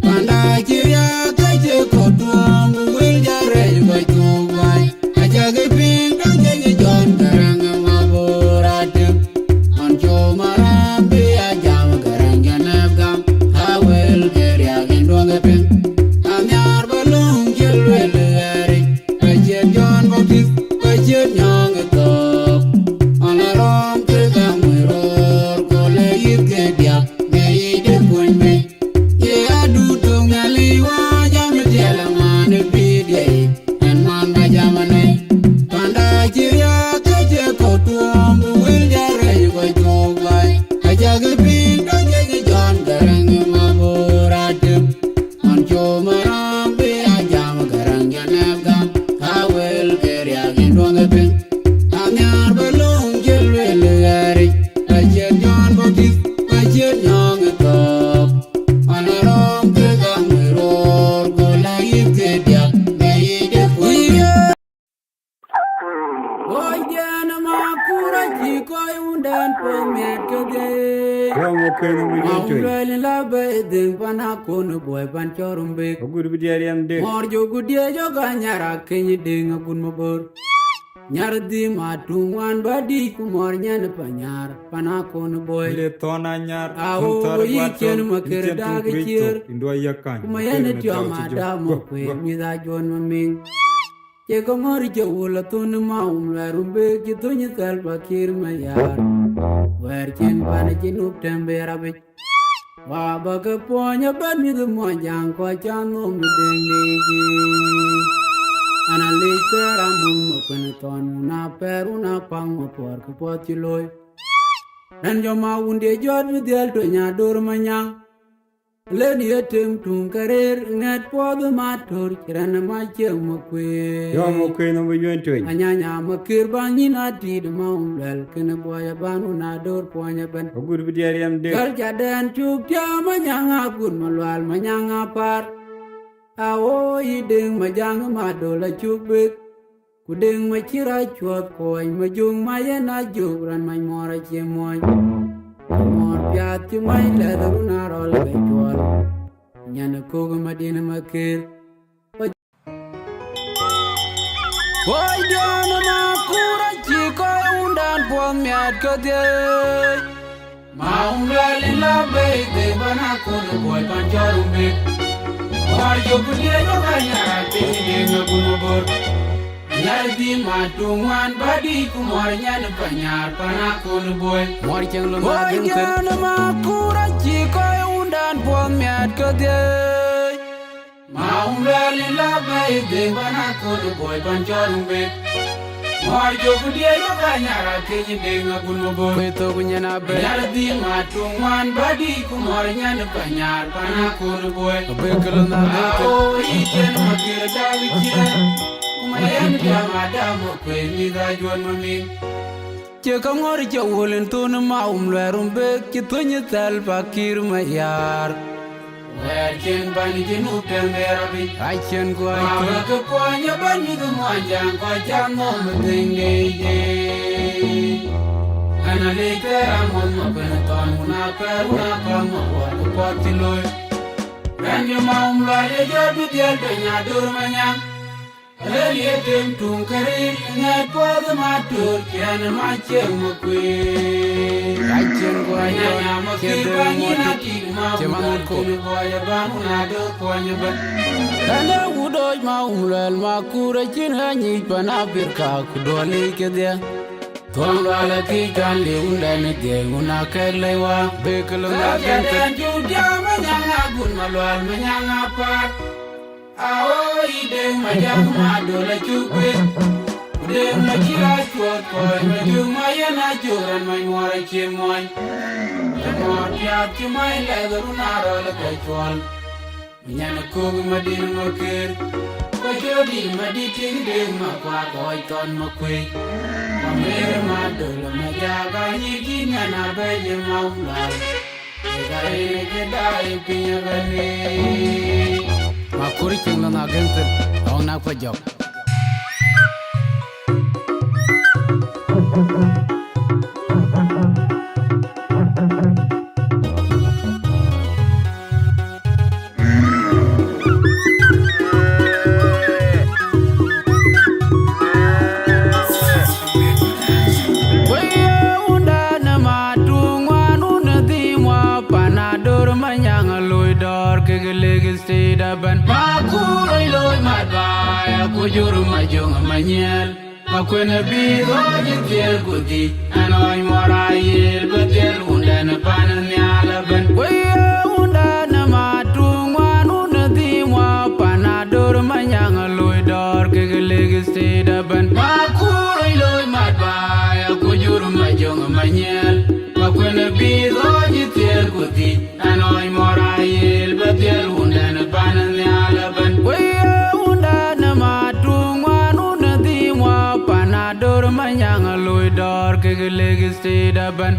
panda kiria ka je ko tuam wil jare ko tubai aja ge bin do je jon garang ma borat on jo maram be ajam garang janab gam awel keria gendong pen anyar balung jelwel yari bajet jon botif bajet nyong to alaram ke gamuror ko lagi ke dia nei de koin me ye adu to ngale wa jam diela man pide an man ma jamane panda jiria ke je ko tuam wil jare ko jobai aja ge bin do je jon garang ma borat on jo maram be ajam garang janab gam awel keria gendong pen anyar balung jelwel yari bajet jon botif bajet nyong to alaram ke gamuror ko lagi ke dia nei de koin Boy diana makura ji koy undan pomet kede Yomo kenu wijen Maulel la bedin pana kon boy pan chorumbe Ogur bidiyari am de. Mor jo gudie jo ganyara kenyi ding gun mabor Nyar di matungwan badi kumor nyen panyar pana kon boy Le tona nyar. Awo yiken makir dag chir Indua yakan. Kumayene tyo madamo kwe mida jon maming Che komor jo wula tun maum la rumbe ki tunyi salpa kir mayar Wer chen pana chinup tembe rabich Baba ke ponya ban mi the mojang ko chanum de ding Ana litera mum kun ton na peru na pang por ko potiloy Dan jo ma unde jod mi del to nya dur manyang Leni etem tung karer ngat pod matur kiran ma chem kwe Yomo kenu wijen. Anyanya makir bangi na tid maumlel kene boya banu na dur ponya ban Ogur bidiyari am de. Kal jadan chuk ja manyanga kun malwal manyanga par Awo ideng majang madola chuk bek Kudeng machira chuot koy majung mayena jugran may mora chemoy Mor piat chumay ledaru na rol gaychwal Nyana koga madina makir Boy diana makura chiko undan pomiat kadye Maumlali la bede bana kun boy panchorumbe Or yo kudye yo kanyara tini ngabunubur Nyar di matungwan badi kumor nyan panyar pana kun boy Mor cheng lo madung ter Boy diana makura chiko undan pomiat kadye Maumlali la bede bana kun boy panchorumbe Ngor jogu dia yo kanyara kenyi denga gunmo boy. Kweto kunyana be. Nyar di matungwan badi kumor nyan panyar panakun boy. Bekelo na beke. Oh iten makir dawi kien. Kumayan biang ada mo kwe ni rajuan mamin. Che ka ngor che wolen tun ma lerum bek che tunye tel pakir mayar. Werkin bani jinu pemberabi. Aichen ko Maga aichen. ke ponya bani ke muanjang ko jamo mendenge. Analike amon mo beneton una peruna kamo ko potiloy. Ranyo maum lade jodu dial benya dur manyang. Aleli etem tung karil ngai pod matur kian machem mukwe. Aichen ko Nyanya aichen. makir Che bani de na motu. tik ma Che mangut ko. boya banu na do ponya ban. Kanda udoj ma lel ma kura chin hanyi pana birka kudoli ke dia. Tuang lala ki kan le undane de una kelewa. Bekelo na Kajan beke. judia manyanga gun malwal manyanga pat. Ao ide majang madola chukwe. Ude makira chuot koy majung mayana churan manywara chimoy. Temor piat chumay legaruna rola kachwal. Manyana kog madin makir. Kajodi maditing ding makwa koy ton makwe. Pamere madola majaga nyigina na beje maulal. Kaya kedai pinya bani. Ma kuri king na gentel. Ong na pajok. Makuroy loy madbaya kujuru majong manyel. Makwena bido jitil kuti anoy morayel betel undan panan nyalaban. Makuroy loy madbaya kujuru majong manyel. Makwena bido jitil kuti anoy morayel betel undan panan nyalaban.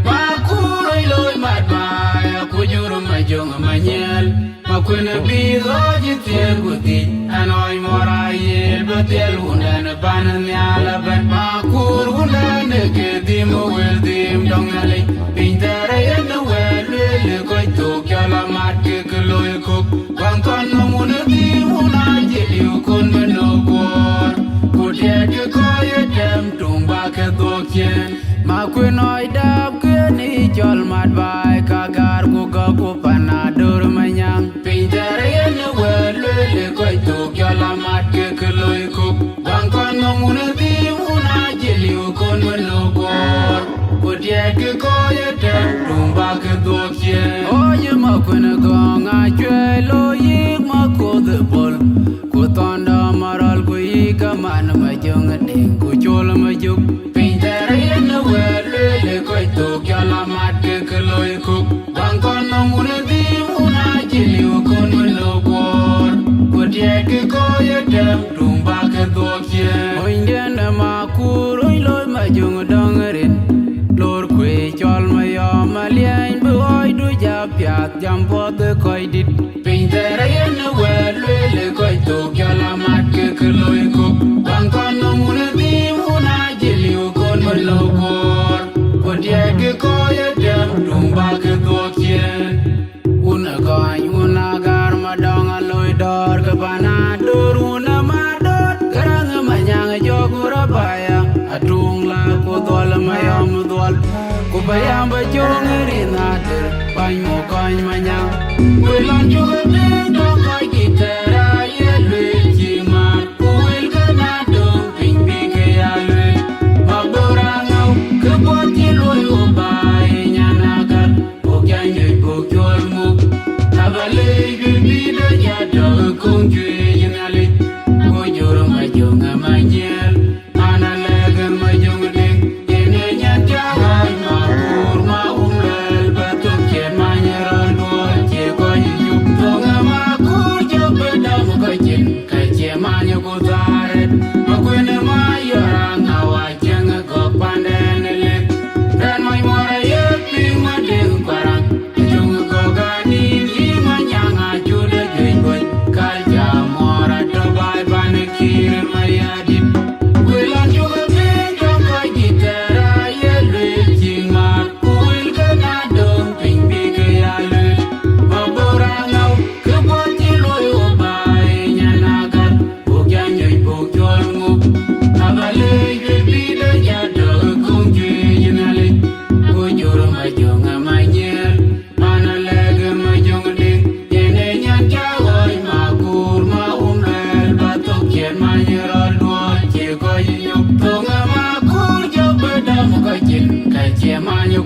Makuroy loy madbaya kujuru majong manyel. Makwena bido jitil kuti anoy morayel betel undan panan nyalaban. Makur undan kedim wel dim dongali. Pintare en wel le koy to kala mat ke loy kok. Bangkon muna dim una jeli kon menokor. Kudet koy dem tumba ke dokien. Makwenoy dab keni jol mat bai kagar ku ga ku panadur manyang. Pintare en wel le koy to kala mat ke loy kok. Bangkon muna dim una jeli kon menokor. Kudet koy dem tumba ke dokien. Oye makwena gong a chwelo yik makod bol. Ku tonda maral ku yika man majong ding ku chol majuk. Pintare en wel le koy to kala mat ke loy kok. Bangkon muna dim una jeli kon menokor. Kudet koy dem tumba ke dokien. Oinden makur oy loy majong dongerin. Lor kwe chol mayom alien bu oy du japiat jampot koy dit. Pintare en wel le koy to kala mat ke loy kok. Bangkon muna dim una jeli kon menokor. Kudet koy dem tumba ke dokien. Una koy una gar madong aloy dor ke panadur una madot karang manyang jogura baya atung la ku dol mayom dol ku bayam ba jongri nader bany mo koy manyang. Welan juga ding dong koy gitara ye lwe chimat. Kuwil kana dong ping ping ke ya lwe. Mabora ngau ke pot ye lwe ubay nyanakat. Pokya nyoy pokyol muk. Abale yu bida ya dog kong jwe yinali. Kujuru majong amanyel. Ana legan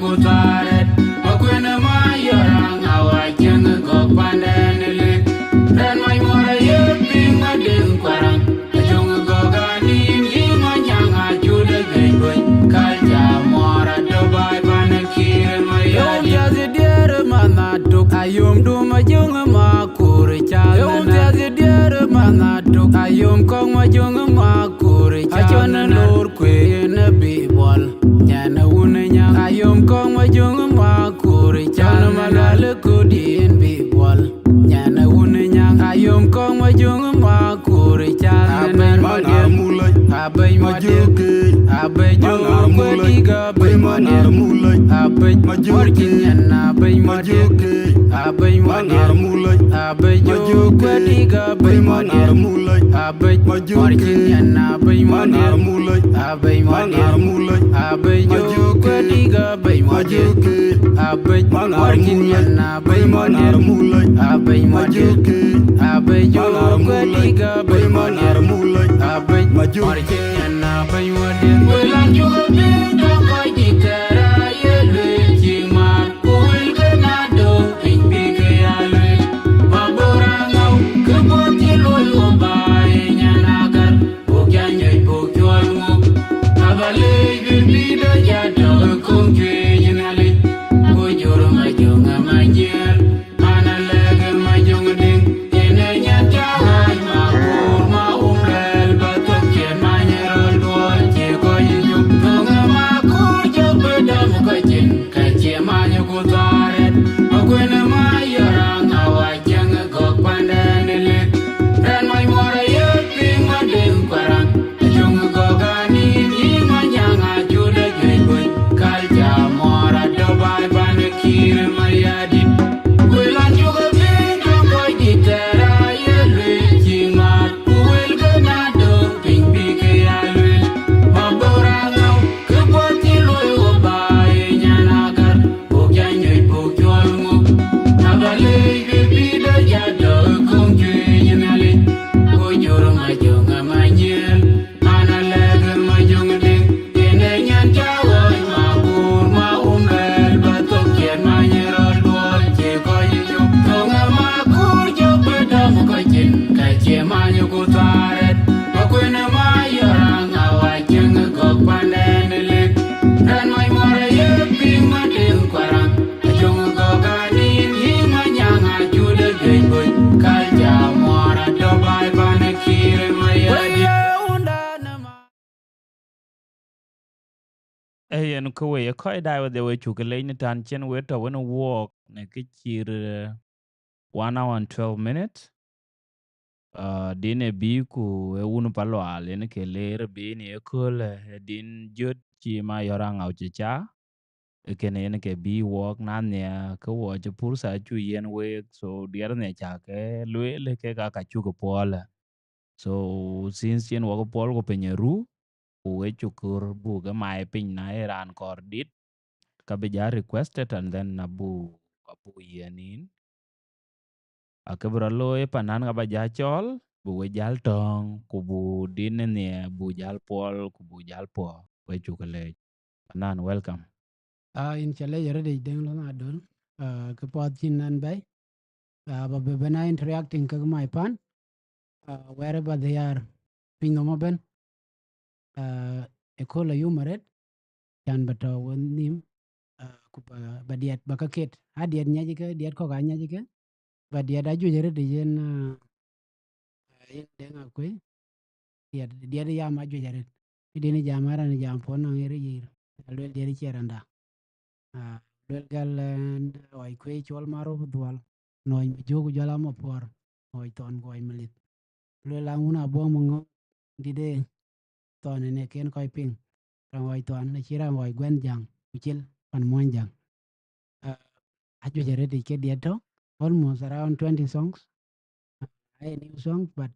kutaret makwene ma yorang awacheng go pandenele ren mai mora ye pinga den kwarang ajong go ganin yima nyanga jude gaiboy kalja mora do bai ban kire mayadi yom jazidier manaduk ayom dum ajong ma kur chalena yom jazidier manaduk ayom kong majong ma kur chalena lor kwe ne bibol nyana unenya ayom kong majong ma kur chalena malal kudin bibol nyana unenya ayom kong majong ma kur chalena abay majuk abay jog diga bay manar mulay abay morkin nyana bay majuk abay manar mulay abay jog diga bay manar mulay abay morkin nyana bay manar mulay abay manar mulay abay jog diga bay majuk abay morkin nyana bay manar mulay abay majuk abay jog diga bay manar mulay abay morkin nyana bay majuk welan juga binda kai dikara yele jima kuil kena do pingpi kayale maborangau keboti loyo bae nyanagar bokyanyo bokyolmu abale binda jado kongke jinale bojoro majonga majel manalege majong ding enenya jahan mabur ma umrel batok chen manyerol duol che koyu tunga ma kur jobe dam kachin kache manyo kutaret makwene ma yorang awacheng gok pandenele ren mai mora ye ping madeng kwarang ajong goganin yima nyanga jude gaiboy kalja mora do bai ban kire mayadi welan juga binda kai ditera yele jingat kuil kena do pingpi kayale maborangau keboti loyo bae nyanagar bokyanyo bokyolmu abale bibida jado kongke jinale kojoro majonga manyel analege majong ding enenya jawoy mabur ma umrel batok chen manyerol duol che koyu tunga ma kur jobe dam kachin kache manyo kutaret makwene ma yorang awacheng gok pandenele ren mai mora ye ping madeng kwarang ajong goganin yima nyanga jude gaiboy kalja mora do bai ban kire mayadi en ko we ko dai wa de we chu ke le ni tan chen we to when walk ne ke chir 1 hour and 12 minutes dine bi ku e un palo ale ne ke le bi ni e ko le din jot chi ma yorang au chi cha ke ne ke bi walk na ne ko wo je pur sa chu yen we so dier ne cha ke le ke ka chu ko pole so since yen wo ko pol ko penyeru we chukur bu ga mai pin na iran kor dit ka be ja requested and then abu yenin akabra loe panan ga ba ja chol bu we jal tong ku bu din ne bu jal pol ku bu jal po we chukale panan welcome in chale yare de deng lo na dol ke pot chin nan bay ba be bana interacting ka mai pan wherever they are ping no ben e ko la yumaret chan bato wonim ku ba diet ba ka ket ha diet nyaji ke diet ko ga nyaji ke ba diet aju yare de yen yen deng akwe diet ya ma aju yare idini jamara ni jam pon no yare yir alwel diet cheranda lwel gal oi kwe chol maro dual noy mi jogu jala mo por oi ton goy melit lwel anguna bo mo ngo dide ton ne ken koy ping ran oi ton ne chira oi gwen jang uchil pan mon jang aju jere de ke dieto almost around 20 songs I new song but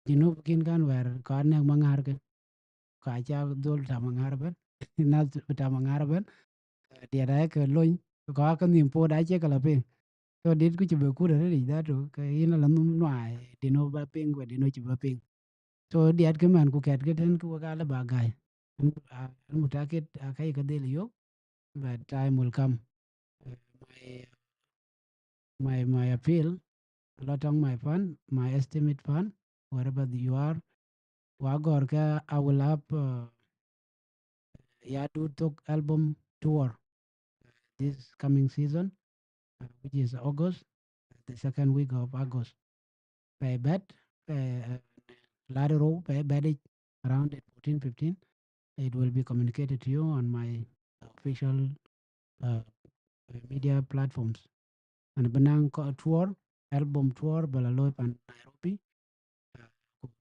you know kin kan wer kan ne mangar ke ka cha dol ta mangar ben na ta mangar ben dia da ke loin có cái niềm po đã che kala pe to dit ku chibe ku re ri da to ke ina la num nai di no ba ping we di no chibe ping to diat ke man ku ket ke ten ku ka la ba gai mu ta ke kai ka de yo but time will come. My appeal, a lot on my fund, my estimate fund, wherever you are. Wagorka, I will have Yadu Talk album tour this coming season, which is August, the second week of August. Pay bet, lateral pay bet it around 14-15. It will be communicated to you on my official uh, media platforms. And Benang tour, album tour, Balaloy and Nairobi,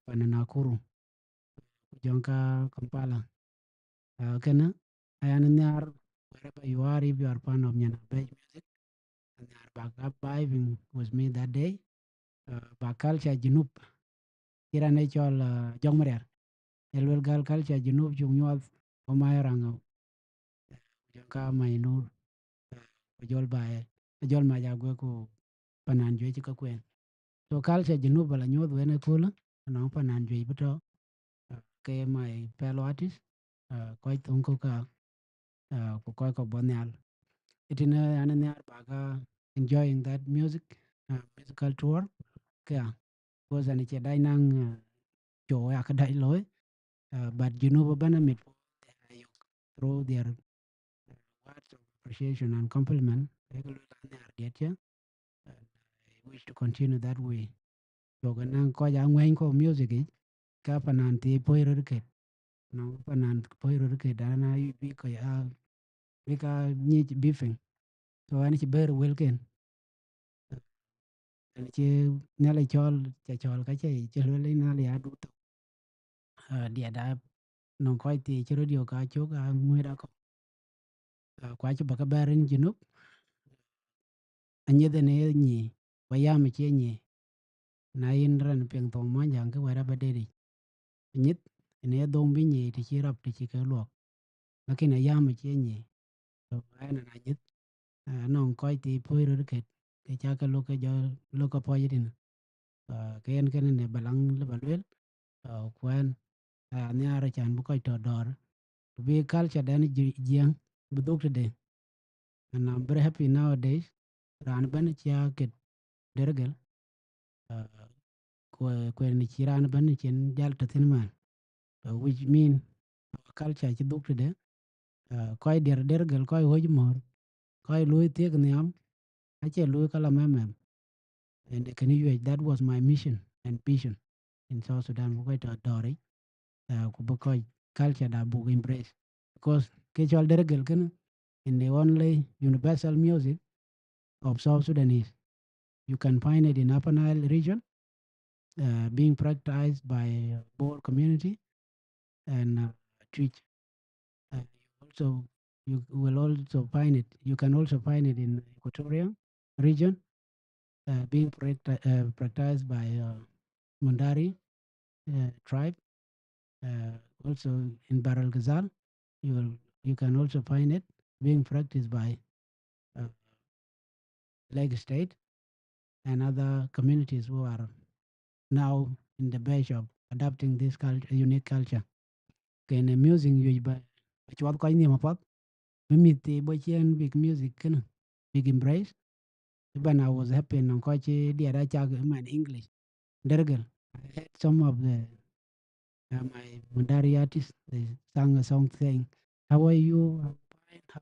and Nakuru, Jonka, Kampala. Kana, Ayananar, wherever you are, if you are fan of Nyana Page music, and they are back up vibing with me that day. Back culture Jinup, Kira natural Jong Maria, Elwell Gal culture Jinup, Jung Omayarango, Jonka Mainur, Jol by Jol Majago, Pananjo Chikakwen. So culture Jinup, Balanyo, when I call, and on Pananjo, but my fellow artists, quite uncle Kukoi Bonyal. It in a baga enjoying that musical tour. Kaya was an ichi dainang jo akadai loy, but you know benefit through their words of appreciation and compliment. I wish to continue that way. So ganang ko yang wen ko music ka panan ti poiro ke no panan poiro ke dana bi ko ya bi ka ni bifing. So ani chi ber welken. Ani chi nale chol ka che chelo le nale adu to. Dia da non ko ti chero dio ka cho ka ngwe da ko. Kwa chi baka berin jinup. Anye de ne ni wa ya me che ni. Na yin ran peng tong ma jang ke wara ba de. Nyit ne dong bi ni ti chi rap ti chi ke lo. Lakini ya me che ni. So ana na nyit non ko ti poiro ke cha ka lo ke jo lo ko po yitin. Ken ken ne balang le balwel kwen ne ara chan bu ko to dor be culture dan jiang bu dok de, and I'm very happy nowadays ran ban chia ket dergel ko ni chiran ban chen jal to tin man, which mean our culture chi dok de ko dergel ko hoj mor ko lui tek niam a che lui kala memem, and can you that was my mission and vision in South Sudan bu ko to dori ku bu ko culture da bu embrace because kecual dergel kan in the only universal music of South Sudanese. You can find it in Upper Nile region, being practiced by Boer community and Twitch. You will also find it. You can also find it in Equatorial region, being practiced by Mundari tribe. Also in Baral Ghazal, you can also find it being practiced by Lake State and other communities who are now in the badge of adopting this unique culture. Can amusing you by what kind of pop? We meet the big music, big embrace. When I was happy on coach the other chag in English. Dergel. I had some of the my Mundari artists, they sang a song saying, "How are you? I'm fine."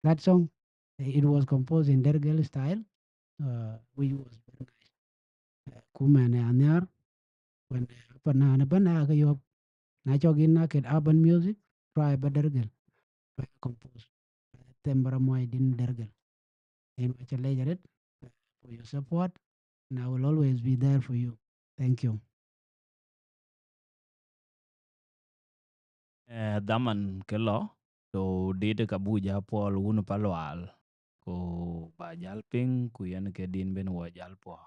That song, it was composed in Dergel style, which was very nice. Kumane anyar when pana bana kayo na chogin na kid urban music try ba Dergel compose tembara moy din Dergel. And which I for your support, and I will always be there for you. Thank you. Daman ke lo to dide ka buja pol unu palwal ko ba jal ping ku yen ke din ben wo jal po.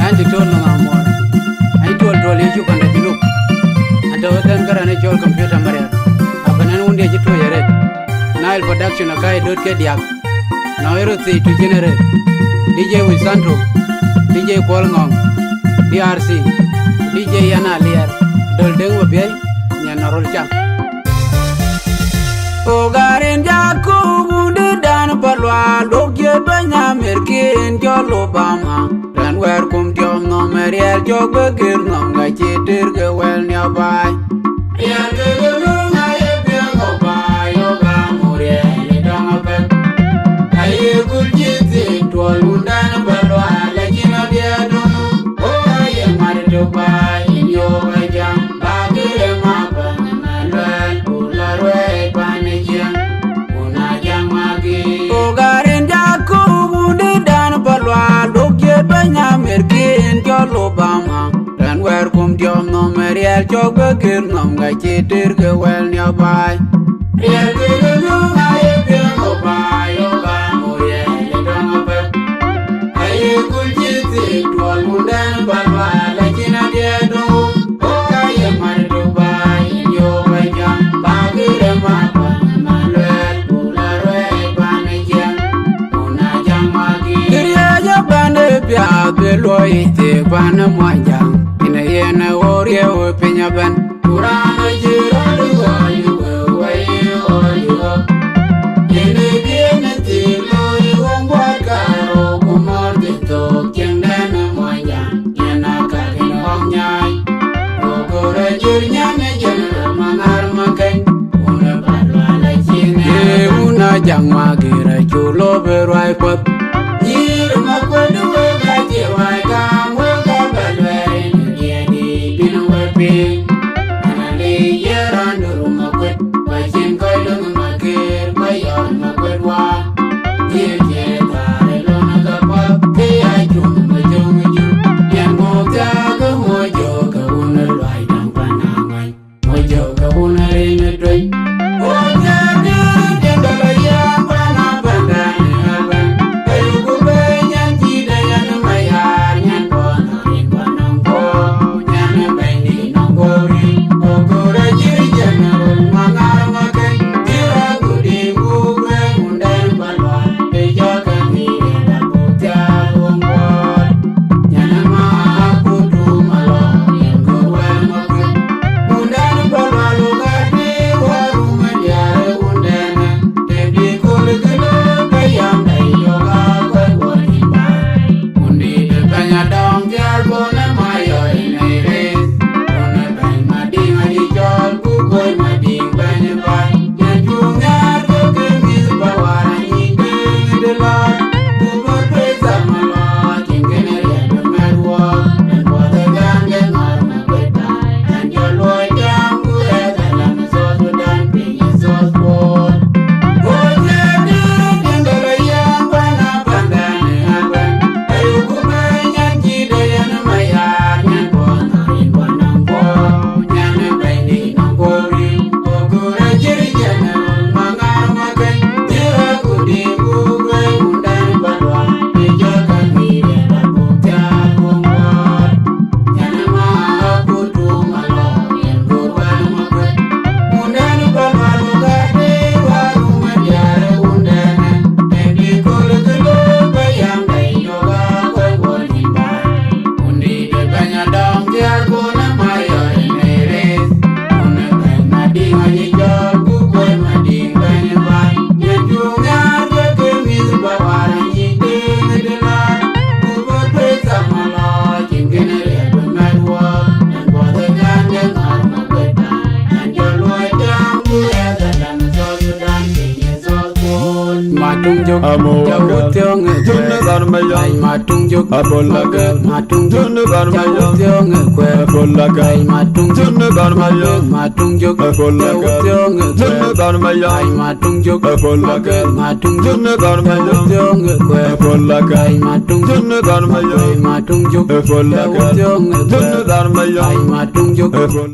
Anti tol no amor. Ai tol yeju kan dinu. Ando dan garane jol computer maria. Abanan unde jitu yere. Nile production akai dot ke diak. Noiro T to generate DJ Wisandro DJ Paul Ngong DRC DJ Yana Liar Doldeng Wabiel Nyanarol Chak Ogarin Jaku Wundi Dan Palwa Logye Banya Merkin Jolo Bama Dan Werkum Jom No Mariel Jog Begir Nom Gachi Dirge Well Nearby Rian Guru Naya Biang Obai Yoga Muriel Dong Abek Aye Guljiti Tuol Mundan Palwa Lagina Diadonu Oye Maridubai Inyo Bajam Bagire Mapan Manuel Pularwe Panijian Unajang Magi Ogarin Jaku Wundi Dan Palwa Logye Banya Merkin Jolo Bama Dan Werkum Jom No Mariel Jog Begir Nom Gachi Dirge Well Nearby Rian Guru Naya Biang Obai Yoga Muriel Dong Abek Aye Guljiti Tuol Mundan Palwa Lagina Diadonu Oye Maridubai Inyo Bajam Bagire Mapan Manuel Pularwe Panijian Unajang Magi Giriya Jabane Pia Beloy Te Pana Mwajang Ina Yena Warrior Opinya Ben Kurana Jiro Duwa Yuwe Waye Oyo Yene Biene Tilo Yuwa Karo Kumor Dito Kendana Mwajang Yena Karin Omnyai Ogore Jurnyane General Mangar Makai Una Palwa Lachine Una Jang Magira Chulo Berwai Pop Yir Makwadu Gaji Waika Mwaka Balwerin Yedi Binu Wepi Anali Yeranduru Makwet Bajin Koilung Makir Bayon Makwet Wa Yir Jetare Lona Kapap Kaya Jum Majung Ju Yang Mokta Ke Mojo Ke Una Luai Dang Panamai Mojo Ke Una Ringa Doi Oja Di Jendala Yang Pana Pandani Aban Kayu Kubenyan Jida Yan Mayar Nyan Pona Rin Panang Po Nyan Bendi Nonggori Ogora Jiri General Mangar Makai Jira Gudi Gugwe Mundan Palwa Deja Kani Reda Putya Wongkot Nyan Mahakudu Malo Yang Gurwel Makai Mundan Palwa Lugati Waru Menjara Undana Debi Kulikulu Bayam Dayoga Kwai Wonimba Undi Depanya Dong Jar Bona Mayo Inairis Bona Bang Mading Adijol Kukoy Mading Banyabai Nyajungar Kukimis Bawaran Ide Delot Kubur Pesa Malot Jingkene Riadu Merwok Dan Bota Gangen Marma Beta Dan Joloi Jam Kure Dalam Sos Udan Pinyi Sos Bol Oja Di Jendala Yang Pana Pandani Aban Ayu Kubenyan Jida Yan Mayar Nyan Pona Rin Panang Po Nyan Bendi Nonggori Ogura Jiri General Mangar Makai Jira Gudi Gugwe Mundan Palwa Deja Kani Reda Putya Wongkot Nyan Mahakudu Malo Yang Gurwel Makai Mundan Palwa Lugati Waru Menjara Undana Debi Kulikulu Bayam Dayoga Kwai Wonimba Undi Depanya Dong Jar Bona Mayo Inairis Una Bang Mading Adijol Kukoy Mading Banyabai Nyajungar Kukimis Bawaran Ide Delot Kubur Pesa Malot Jingkene Riadu Merwok Dan Bota Gangen Marma Beta Dan Joloi Jam Kure Dalam Sos Udan Pinyi Sos Bol Matung Juk Jauh Tiong Junne Garmayan Ay Matung Juk Apolagan Matung Juk Junne Garmayan Jauh Tiong Ay Apolagan Matung Juk Junne Garmayan Matung Juk Apolagan Jauh Tiong Junne Ay Garmayan Matung Juk Apolagan Matung Juk Junne Garmayan Jauh Tiong Ay Apolagan Matung Juk Junne Garmayan Matung Juk Apolagan Jauh Tiong Junne Garmayan Ay Matung Juk Apolagan